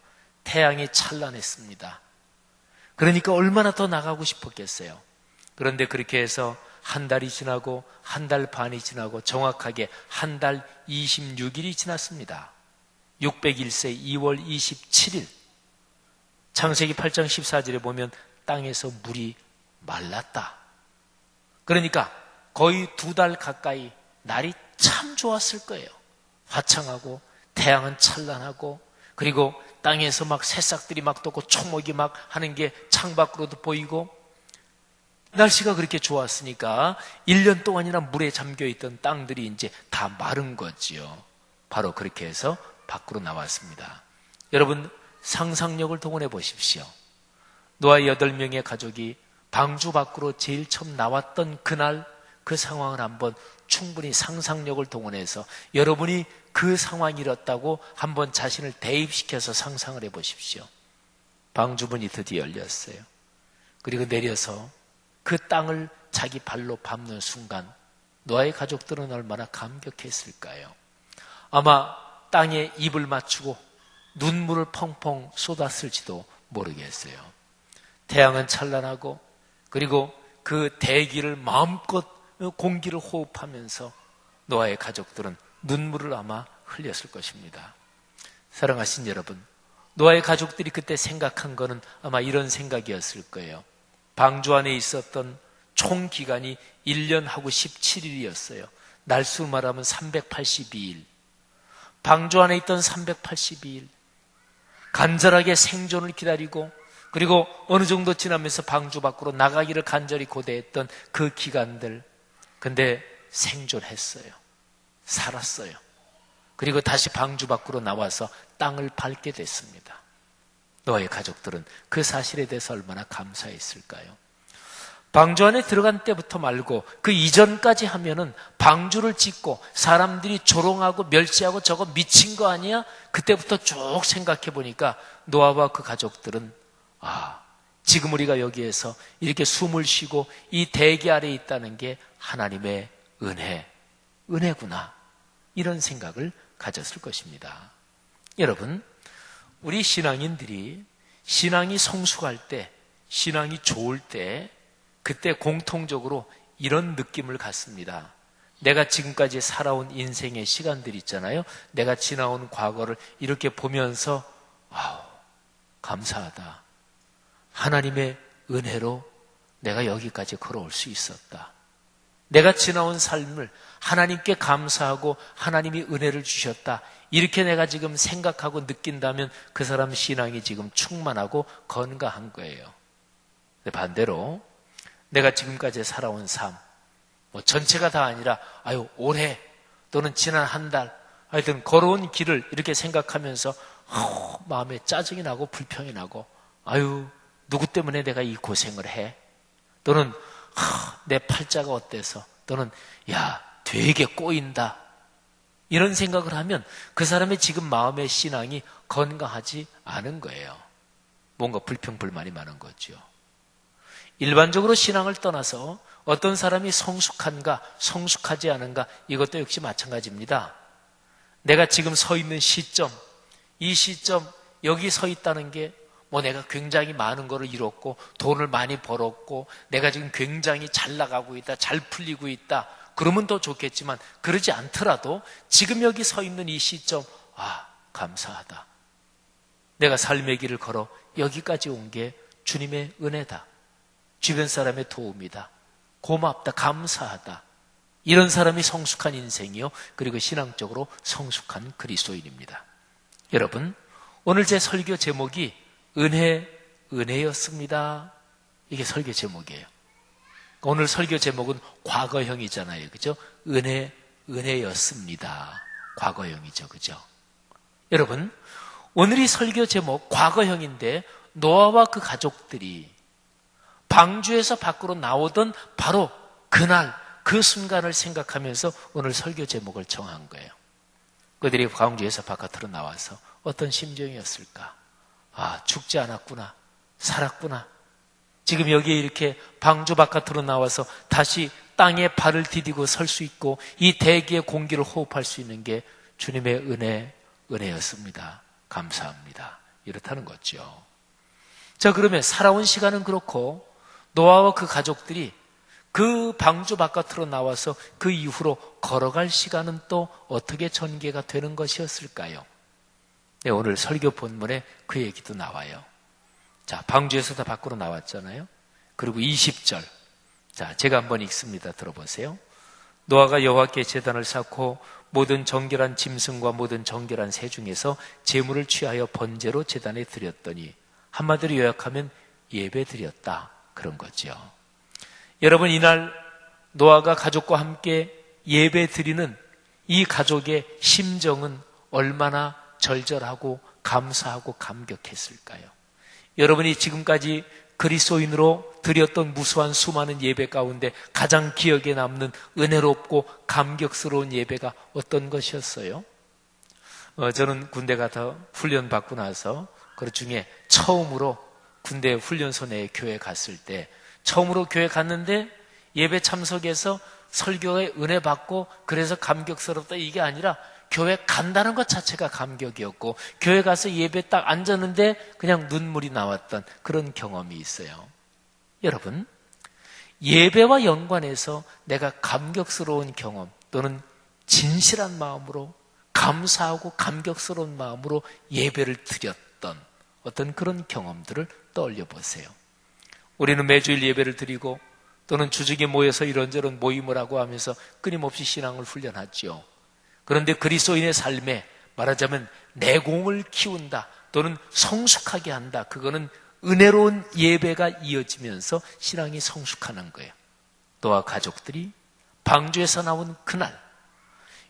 태양이 찬란했습니다. 그러니까 얼마나 더 나가고 싶었겠어요. 그런데 그렇게 해서 한 달이 지나고 한 달 반이 지나고 정확하게 한 달 26일이 지났습니다. 601세 2월 27일 창세기 8장 14절에 보면 땅에서 물이 말랐다. 그러니까 거의 2달 가까이 날이 참 좋았을 거예요. 화창하고 태양은 찬란하고 그리고 땅에서 막 새싹들이 막 돋고 초목이 막 하는 게 창밖으로도 보이고 날씨가 그렇게 좋았으니까 1년 동안이나 물에 잠겨있던 땅들이 이제 다 마른 거지요. 바로 그렇게 해서 밖으로 나왔습니다. 여러분 상상력을 동원해 보십시오. 노아의 8명의 가족이 방주 밖으로 제일 처음 나왔던 그날 그 상황을 한번 충분히 상상력을 동원해서 여러분이 그 상황이었다고 한번 자신을 대입시켜서 상상을 해보십시오. 방주문이 드디어 열렸어요. 그리고 내려서 그 땅을 자기 발로 밟는 순간 노아의 가족들은 얼마나 감격했을까요? 아마 땅에 입을 맞추고 눈물을 펑펑 쏟았을지도 모르겠어요. 태양은 찬란하고 그리고 그 대기를 마음껏 공기를 호흡하면서 노아의 가족들은 눈물을 아마 흘렸을 것입니다. 사랑하신 여러분, 노아의 가족들이 그때 생각한 거는 아마 이런 생각이었을 거예요. 방주 안에 있었던 총 기간이 1년하고 17일이었어요. 날수로 말하면 382일. 방주 안에 있던 382일. 간절하게 생존을 기다리고 그리고 어느 정도 지나면서 방주 밖으로 나가기를 간절히 고대했던 그 기간들. 근데 생존했어요. 살았어요. 그리고 다시 방주 밖으로 나와서 땅을 밟게 됐습니다. 노아의 가족들은 그 사실에 대해서 얼마나 감사했을까요? 방주 안에 들어간 때부터 말고 그 이전까지 하면은 방주를 짓고 사람들이 조롱하고 멸시하고 저거 미친 거 아니야? 그때부터 쭉 생각해 보니까 노아와 그 가족들은 지금 우리가 여기에서 이렇게 숨을 쉬고 이 대기 아래에 있다는 게 하나님의 은혜구나. 이런 생각을 가졌을 것입니다. 여러분, 우리 신앙인들이 신앙이 성숙할 때, 신앙이 좋을 때 그때 공통적으로 이런 느낌을 갖습니다. 내가 지금까지 살아온 인생의 시간들 있잖아요. 내가 지나온 과거를 이렇게 보면서 감사하다. 하나님의 은혜로 내가 여기까지 걸어올 수 있었다. 내가 지나온 삶을 하나님께 감사하고 하나님이 은혜를 주셨다. 이렇게 내가 지금 생각하고 느낀다면 그 사람 신앙이 지금 충만하고 건강한 거예요. 근데 반대로 내가 지금까지 살아온 삶, 전체가 다 아니라 올해 또는 지난 한 달, 하여튼 걸어온 길을 이렇게 생각하면서 마음에 짜증이 나고 불평이 나고 누구 때문에 내가 이 고생을 해? 또는 내 팔자가 어때서? 또는 되게 꼬인다. 이런 생각을 하면 그 사람의 지금 마음의 신앙이 건강하지 않은 거예요. 뭔가 불평불만이 많은 거죠. 일반적으로 신앙을 떠나서 어떤 사람이 성숙한가 성숙하지 않은가 이것도 역시 마찬가지입니다. 내가 지금 서 있는 시점, 이 시점 여기 서 있다는 게 내가 굉장히 많은 거를 이뤘고 돈을 많이 벌었고 내가 지금 굉장히 잘 나가고 있다, 잘 풀리고 있다, 그러면 더 좋겠지만 그러지 않더라도 지금 여기 서 있는 이 시점, 감사하다. 내가 삶의 길을 걸어 여기까지 온 게 주님의 은혜다. 주변 사람의 도움이다. 고맙다. 감사하다. 이런 사람이 성숙한 인생이요. 그리고 신앙적으로 성숙한 그리스도인입니다. 여러분, 오늘 제 설교 제목이 은혜였습니다. 이게 설교 제목이에요. 오늘 설교 제목은 과거형이잖아요. 그죠? 은혜였습니다. 과거형이죠. 그죠? 여러분, 오늘이 설교 제목 과거형인데 노아와 그 가족들이 방주에서 밖으로 나오던 바로 그날 그 순간을 생각하면서 오늘 설교 제목을 정한 거예요. 그들이 방주에서 바깥으로 나와서 어떤 심정이었을까? 죽지 않았구나. 살았구나. 지금 여기에 이렇게 방주 바깥으로 나와서 다시 땅에 발을 디디고 설 수 있고 이 대기의 공기를 호흡할 수 있는 게 주님의 은혜였습니다. 감사합니다. 이렇다는 거죠. 자, 그러면 살아온 시간은 그렇고 노아와 그 가족들이 그 방주 바깥으로 나와서 그 이후로 걸어갈 시간은 또 어떻게 전개가 되는 것이었을까요? 네, 오늘 설교 본문에 그 얘기도 나와요. 자, 방주에서 다 밖으로 나왔잖아요. 그리고 20절. 자, 제가 한번 읽습니다. 들어보세요. 노아가 여호와께 제단을 쌓고 모든 정결한 짐승과 모든 정결한 새 중에서 제물을 취하여 번제로 제단에 드렸더니, 한마디로 요약하면 예배 드렸다. 그런 거죠. 여러분, 이날 노아가 가족과 함께 예배 드리는 이 가족의 심정은 얼마나 절절하고 감사하고 감격했을까요? 여러분이 지금까지 그리스도인으로 드렸던 무수한 수많은 예배 가운데 가장 기억에 남는 은혜롭고 감격스러운 예배가 어떤 것이었어요? 저는 군대 가서 훈련 받고 나서 그 중에 처음으로 군대 훈련소 내에 교회 갔을 때 처음으로 교회 갔는데 예배 참석해서 설교에 은혜 받고 그래서 감격스럽다 이게 아니라 교회 간다는 것 자체가 감격이었고 교회 가서 예배 딱 앉았는데 그냥 눈물이 나왔던 그런 경험이 있어요. 여러분, 예배와 연관해서 내가 감격스러운 경험 또는 진실한 마음으로 감사하고 감격스러운 마음으로 예배를 드렸던 어떤 그런 경험들을 떠올려 보세요. 우리는 매주일 예배를 드리고 또는 주중에 모여서 이런저런 모임을 하고 하면서 끊임없이 신앙을 훈련하죠. 그런데 그리스도인의 삶에 말하자면 내공을 키운다 또는 성숙하게 한다. 그거는 은혜로운 예배가 이어지면서 신앙이 성숙하는 거예요. 너와 가족들이 방주에서 나온 그날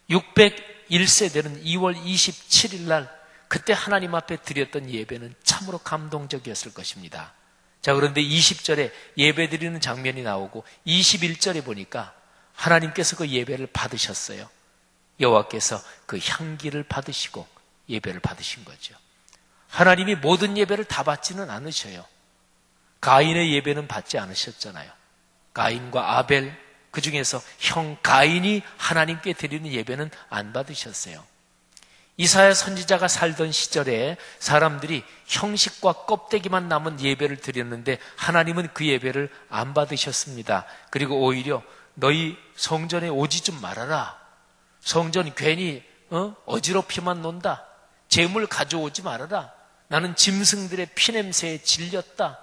601세대는 2월 27일 날 그때 하나님 앞에 드렸던 예배는 참으로 감동적이었을 것입니다. 자, 그런데 20절에 예배 드리는 장면이 나오고 21절에 보니까 하나님께서 그 예배를 받으셨어요. 여호와께서 그 향기를 받으시고 예배를 받으신 거죠. 하나님이 모든 예배를 다 받지는 않으셔요. 가인의 예배는 받지 않으셨잖아요. 가인과 아벨, 그 중에서 형 가인이 하나님께 드리는 예배는 안 받으셨어요. 이사야 선지자가 살던 시절에 사람들이 형식과 껍데기만 남은 예배를 드렸는데 하나님은 그 예배를 안 받으셨습니다. 그리고 오히려 너희 성전에 오지 좀 말아라. 성전 괜히 어지럽히만 논다. 재물 가져오지 말아라. 나는 짐승들의 피냄새에 질렸다.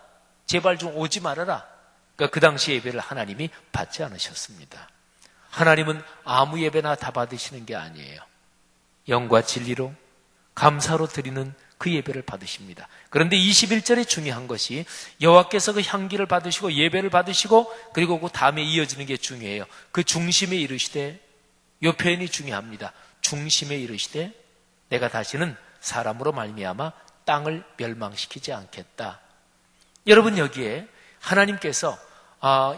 제발 좀 오지 말아라. 그러니까 그 당시 예배를 하나님이 받지 않으셨습니다. 하나님은 아무 예배나 다 받으시는 게 아니에요. 영과 진리로 감사로 드리는 그 예배를 받으십니다. 그런데 21절에 중요한 것이 여호와께서 그 향기를 받으시고 예배를 받으시고 그리고 그 다음에 이어지는 게 중요해요. 그 중심에 이르시되, 이 표현이 중요합니다. 중심에 이르시되 내가 다시는 사람으로 말미암아 땅을 멸망시키지 않겠다. 여러분, 여기에 하나님께서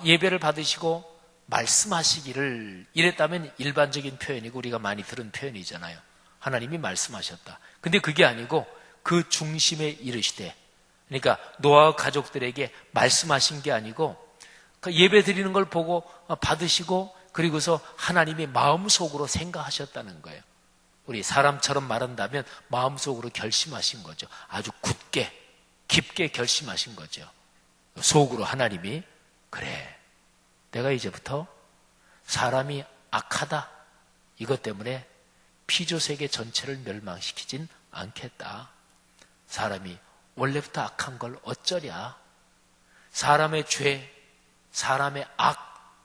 예배를 받으시고 말씀하시기를 이랬다면 일반적인 표현이고 우리가 많이 들은 표현이잖아요. 하나님이 말씀하셨다. 근데 그게 아니고 그 중심에 이르시되, 그러니까 노아와 가족들에게 말씀하신 게 아니고 그 예배 드리는 걸 보고 받으시고 그리고서 하나님이 마음속으로 생각하셨다는 거예요. 우리 사람처럼 말한다면 마음속으로 결심하신 거죠. 아주 굳게 깊게 결심하신 거죠. 속으로 하나님이 그래, 내가 이제부터 사람이 악하다, 이것 때문에 피조세계 전체를 멸망시키진 않겠다. 사람이 원래부터 악한 걸 어쩌랴. 사람의 죄, 사람의 악,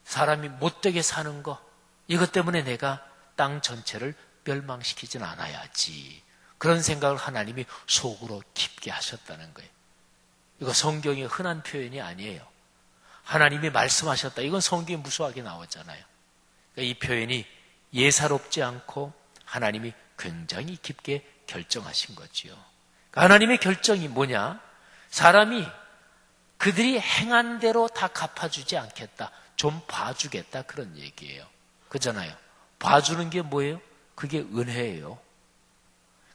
사람이 못되게 사는 거, 이것 때문에 내가 땅 전체를 멸망시키진 않아야지. 그런 생각을 하나님이 속으로 깊게 하셨다는 거예요. 이거 성경의 흔한 표현이 아니에요. 하나님이 말씀하셨다. 이건 성경에 무수하게 나오잖아요. 그러니까 이 표현이 예사롭지 않고 하나님이 굉장히 깊게 결정하신 거지요. 그러니까 하나님의 결정이 뭐냐? 사람이 그들이 행한 대로 다 갚아주지 않겠다. 좀 봐주겠다, 그런 얘기예요. 그잖아요. 봐주는 게 뭐예요? 그게 은혜예요.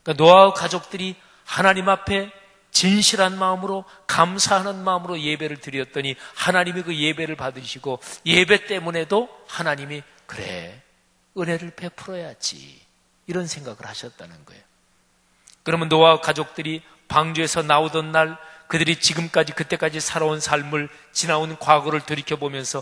그러니까 노아와 가족들이 하나님 앞에 진실한 마음으로 감사하는 마음으로 예배를 드렸더니 하나님이 그 예배를 받으시고 예배 때문에도 하나님이 그래, 은혜를 베풀어야지, 이런 생각을 하셨다는 거예요. 그러면 노아와 가족들이 방주에서 나오던 날 그들이 지금까지 그때까지 살아온 삶을 지나온 과거를 돌이켜보면서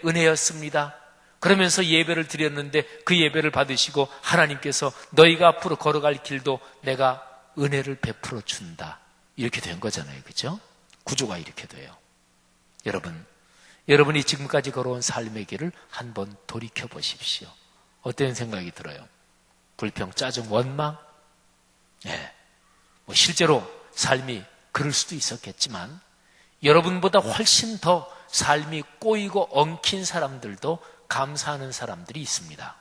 은혜였습니다. 그러면서 예배를 드렸는데 그 예배를 받으시고 하나님께서 너희가 앞으로 걸어갈 길도 내가 은혜를 베풀어 준다, 이렇게 된 거잖아요. 그죠? 구조가 이렇게 돼요. 여러분이 지금까지 걸어온 삶의 길을 한번 돌이켜 보십시오. 어떤 생각이 들어요? 불평, 짜증, 원망? 네. 실제로 삶이 그럴 수도 있었겠지만 여러분보다 훨씬 더 삶이 꼬이고 엉킨 사람들도 감사하는 사람들이 있습니다.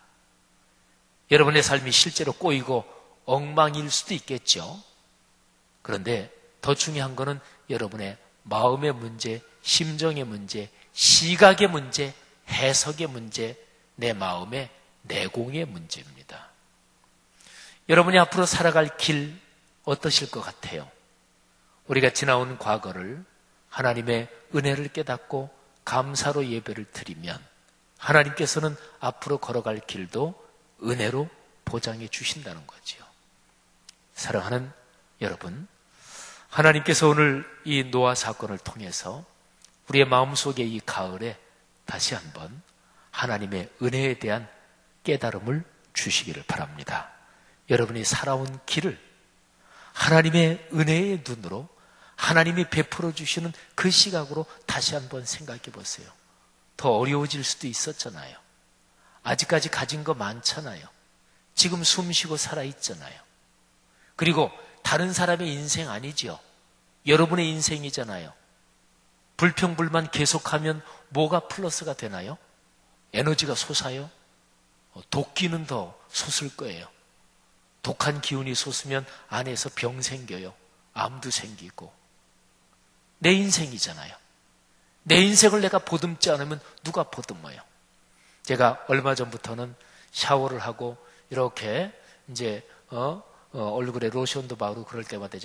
여러분의 삶이 실제로 꼬이고 엉망일 수도 있겠죠. 그런데 더 중요한 거는 여러분의 마음의 문제, 심정의 문제, 시각의 문제, 해석의 문제, 내 마음의 내공의 문제입니다. 여러분이 앞으로 살아갈 길 어떠실 것 같아요? 우리가 지나온 과거를 하나님의 은혜를 깨닫고 감사로 예배를 드리면 하나님께서는 앞으로 걸어갈 길도 은혜로 보장해 주신다는 거지요. 사랑하는 여러분, 하나님께서 오늘 이 노아 사건을 통해서 우리의 마음속에 이 가을에 다시 한번 하나님의 은혜에 대한 깨달음을 주시기를 바랍니다. 여러분이 살아온 길을 하나님의 은혜의 눈으로 하나님이 베풀어 주시는 그 시각으로 다시 한번 생각해 보세요. 더 어려워질 수도 있었잖아요. 아직까지 가진 거 많잖아요. 지금 숨 쉬고 살아있잖아요. 그리고 다른 사람의 인생 아니지요. 여러분의 인생이잖아요. 불평불만 계속하면 뭐가 플러스가 되나요? 에너지가 솟아요? 도끼는 더 솟을 거예요. 독한 기운이 솟으면 안에서 병 생겨요. 암도 생기고. 내 인생이잖아요. 내 인생을 내가 보듬지 않으면 누가 보듬어요? 제가 얼마 전부터는 샤워를 하고 이렇게 이제 얼굴에 로션도 바르고 그럴 때마다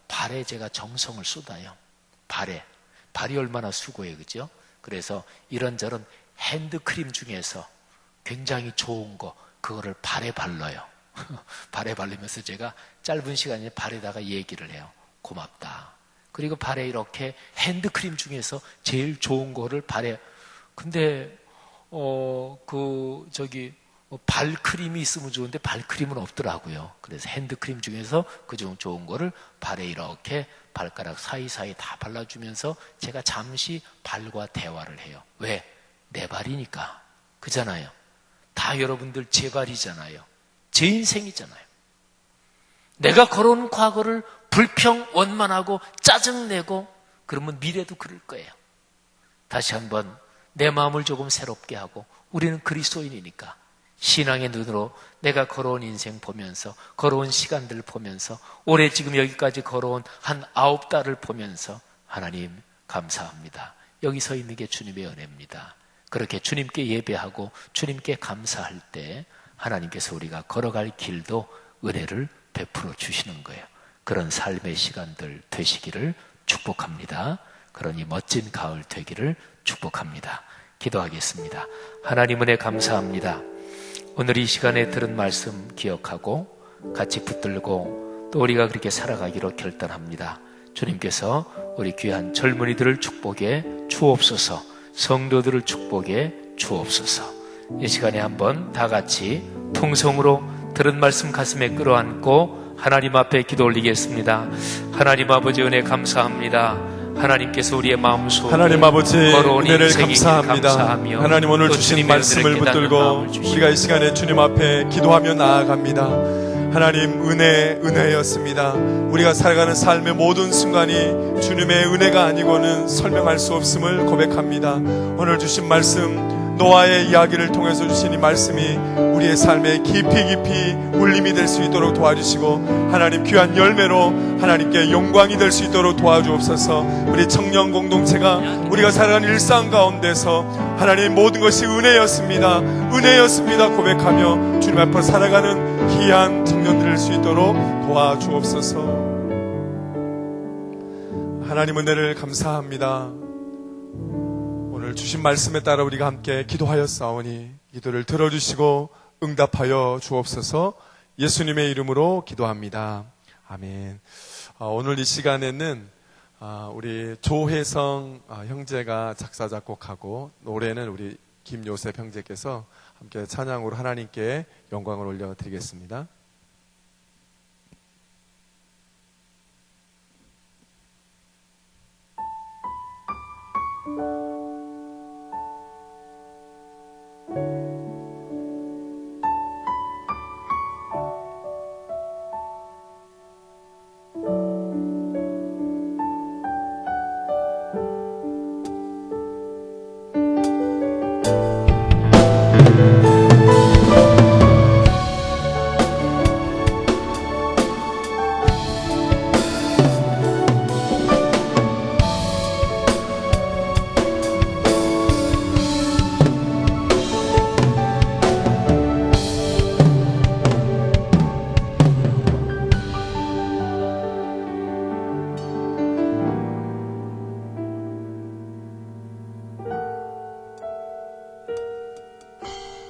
발에 제가 정성을 쏟아요. 발이 얼마나 수고해요, 그죠? 그래서 이런저런 핸드크림 중에서 굉장히 좋은 거 그거를 발에 발라요. 발에 바르면서 제가 짧은 시간에 발에다가 얘기를 해요. 고맙다. 그리고 발에 이렇게 핸드크림 중에서 제일 좋은 거를 발에, 근데 발크림이 있으면 좋은데 발크림은 없더라고요. 그래서 핸드크림 중에서 그중 좋은 거를 발에 이렇게 발가락 사이사이 다 발라주면서 제가 잠시 발과 대화를 해요. 왜? 내 발이니까. 그잖아요. 다 여러분들 제 발이잖아요. 제 인생이잖아요. 내가 걸어온 과거를 불평, 원만하고 짜증내고 그러면 미래도 그럴 거예요. 다시 한번 내 마음을 조금 새롭게 하고 우리는 그리스도인이니까 신앙의 눈으로 내가 걸어온 인생 보면서 걸어온 시간들 보면서 올해 지금 여기까지 걸어온 한 9달을 보면서 하나님 감사합니다. 여기 서 있는 게 주님의 은혜입니다. 그렇게 주님께 예배하고 주님께 감사할 때 하나님께서 우리가 걸어갈 길도 은혜를 베풀어 주시는 거예요. 그런 삶의 시간들 되시기를 축복합니다. 그러니 멋진 가을 되기를 축복합니다. 기도하겠습니다. 하나님 은혜 감사합니다. 오늘 이 시간에 들은 말씀 기억하고 같이 붙들고 또 우리가 그렇게 살아가기로 결단합니다. 주님께서 우리 귀한 젊은이들을 축복해 주옵소서. 성도들을 축복해 주옵소서. 이 시간에 한번 다 같이 통성으로 들은 말씀 가슴에 끌어안고 하나님 앞에 기도 올리겠습니다. 하나님 아버지 은혜 감사합니다. 하나님께서 우리의 마음속에 하나님 아버지 은혜를 감사하며 감사합니다. 하나님 오늘 주신 말씀을 붙들고 우리가 이 시간에 주님 앞에 기도하며 나아갑니다. 하나님 은혜였습니다. 우리가 살아가는 삶의 모든 순간이 주님의 은혜가 아니고는 설명할 수 없음을 고백합니다. 오늘 주신 말씀 노아의 이야기를 통해서 주신 이 말씀이 우리의 삶에 깊이 울림이 될 수 있도록 도와주시고 하나님 귀한 열매로 하나님께 영광이 될 수 있도록 도와주옵소서. 우리 청년 공동체가 우리가 살아가는 일상 가운데서 하나님 모든 것이 은혜였습니다 고백하며 주님 앞에 살아가는 귀한 청년들 될 수 있도록 도와주옵소서. 하나님 은혜를 감사합니다. 오늘 주신 말씀에 따라 우리가 함께 기도하였사오니 기도를 들어주시고 응답하여 주옵소서. 예수님의 이름으로 기도합니다. 아멘. 오늘 이 시간에는 우리 조혜성 형제가 작사 작곡하고 노래는 우리 김요셉 형제께서 함께 찬양으로 하나님께 영광을 올려드리겠습니다.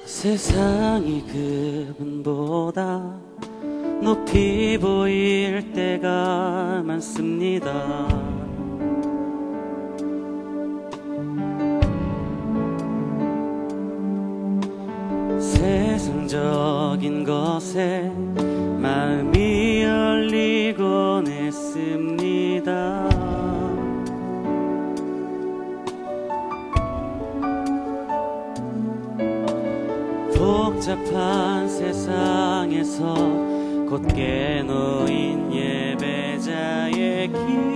세상이 그분보다 높이 보일 때가 많습니다. 세상적인 것에 마음이 열리곤 했습니다. 복잡한 세상에서 곧게 놓인 예배자의 길,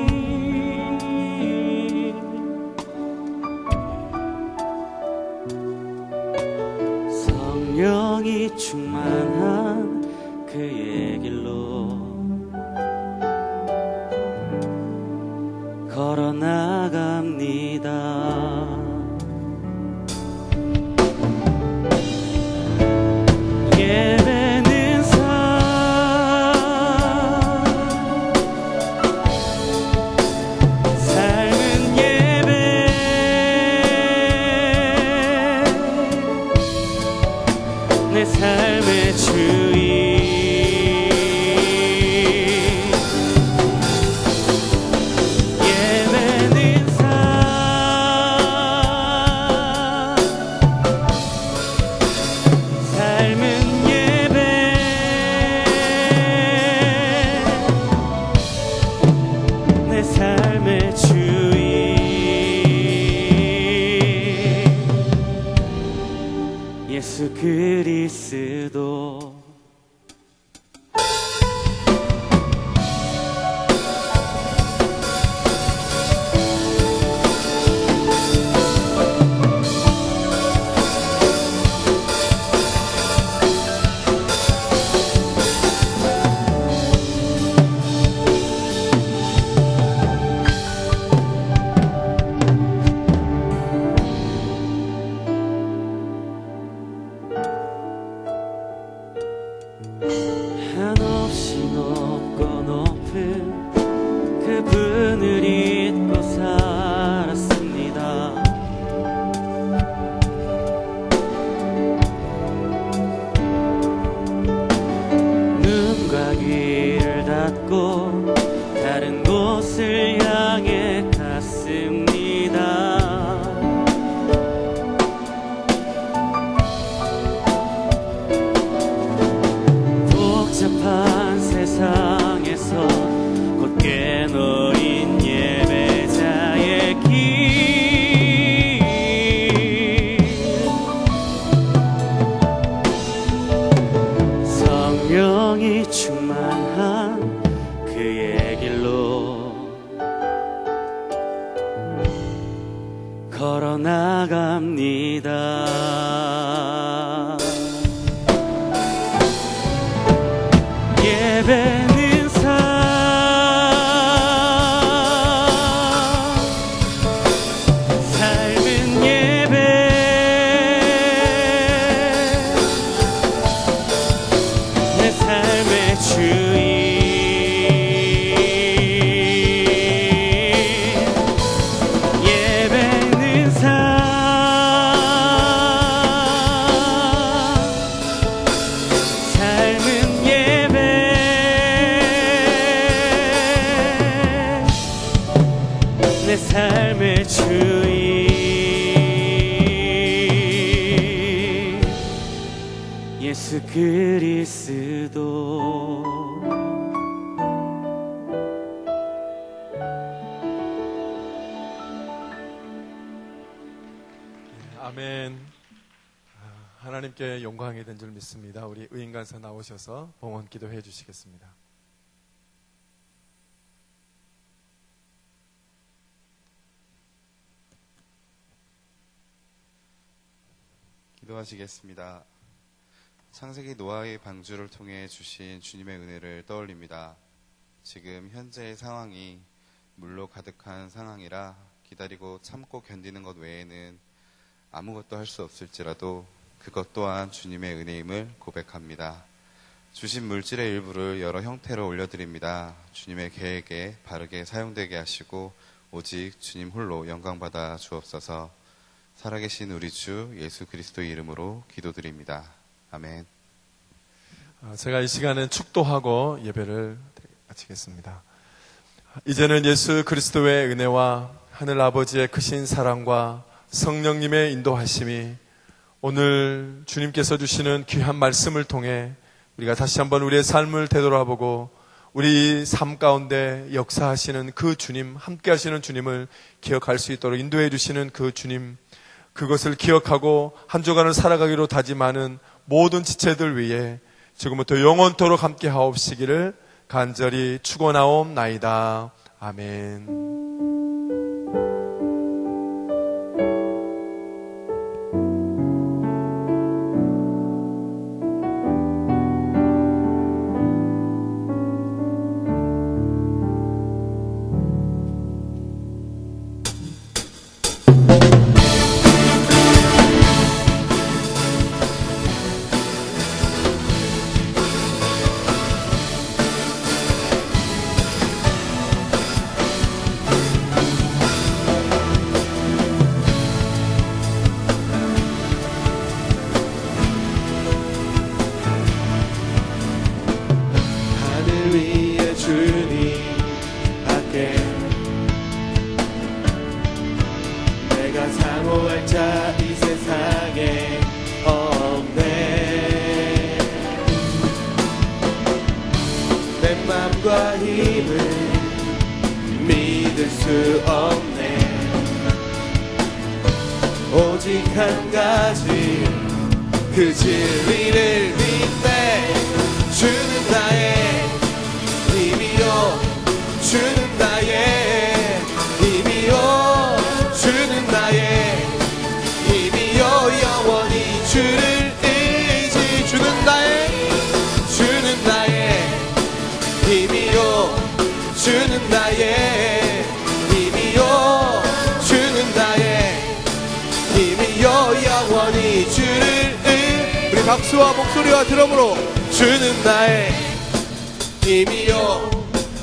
성령이 충만한 그의 길로 걸어 나갑니다. 예배는 삶은 예배, 내 삶의 주인. 예배는 삶은 예배, 내 삶의 주인. 예수 그리스도. 한없이 높고 높은 그분을 잊고 살았습니다. 눈과 귀를 닫고 다른 곳을 향해 갔습니다. 복잡한 세상에서 곧게 놓인 예배자의 길, 성령이 충만한 그의 길로 걸어 나갑니다. 예배는 삶은 예배, 내 삶의 주인. 예배는 삶은 예배, 내 삶의 주인. 예수 그리스도. 아멘. 하나님께 영광이 된 줄 믿습니다. 우리 의인간사 나오셔서 봉헌 기도해 주시겠습니다. 기도하시겠습니다. 창세기 노아의 방주를 통해 주신 주님의 은혜를 떠올립니다. 지금 현재의 상황이 물로 가득한 상황이라 기다리고 참고 견디는 것 외에는 아무것도 할 수 없을지라도 그것 또한 주님의 은혜임을 고백합니다. 주신 물질의 일부를 여러 형태로 올려드립니다. 주님의 계획에 바르게 사용되게 하시고 오직 주님 홀로 영광받아 주옵소서. 살아계신 우리 주 예수 그리스도의 이름으로 기도드립니다. 아멘. 제가 이 시간은 축도하고 예배를 마치겠습니다. 이제는 예수 그리스도의 은혜와 하늘 아버지의 크신 사랑과 성령님의 인도하심이 오늘 주님께서 주시는 귀한 말씀을 통해 우리가 다시 한번 우리의 삶을 되돌아보고 우리 삶 가운데 역사하시는 그 주님, 함께 하시는 주님을 기억할 수 있도록 인도해 주시는 그 주님, 그것을 기억하고 한 주간을 살아가기로 다짐하는 모든 지체들 위해 지금부터 영원토록 함께 하옵시기를 간절히 축원하옵나이다. 아멘. 하늘 위에 주님 밖에 내가 상호할 자 이 세상에 없네. 내 맘과 힘을 믿을 수 없네. 오직 한 가지 그 진리를 믿네. 주는 나의 힘이요, 주는 나의 힘이요, 주는 나의 힘이요. 영원히 주를 의지. 주는 나의 힘이요, 주는 나의 힘이요, 주는 나의 힘이요. 영원히 주를 우리 박수와 목소리와 드럼으로 주는 나의 힘이요,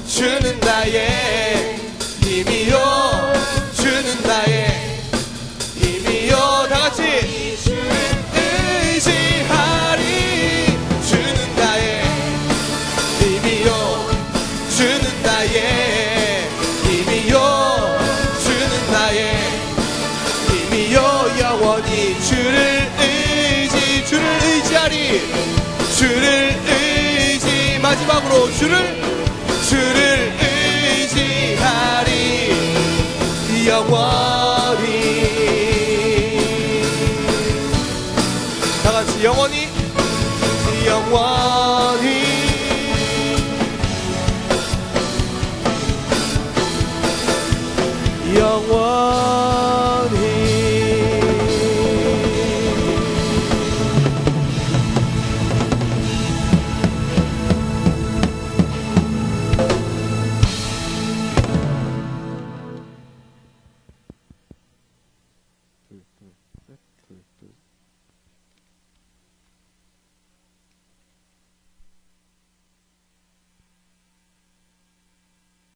주는 나의 힘이요, 주는 나의 힘이요. 다같이 주를 의지하리. 주는 나의 힘이요, 주는 나의 힘이요, 주는 나의 힘이요. 영원히 주를 의지하리. 주를 의지. 마지막으로 주를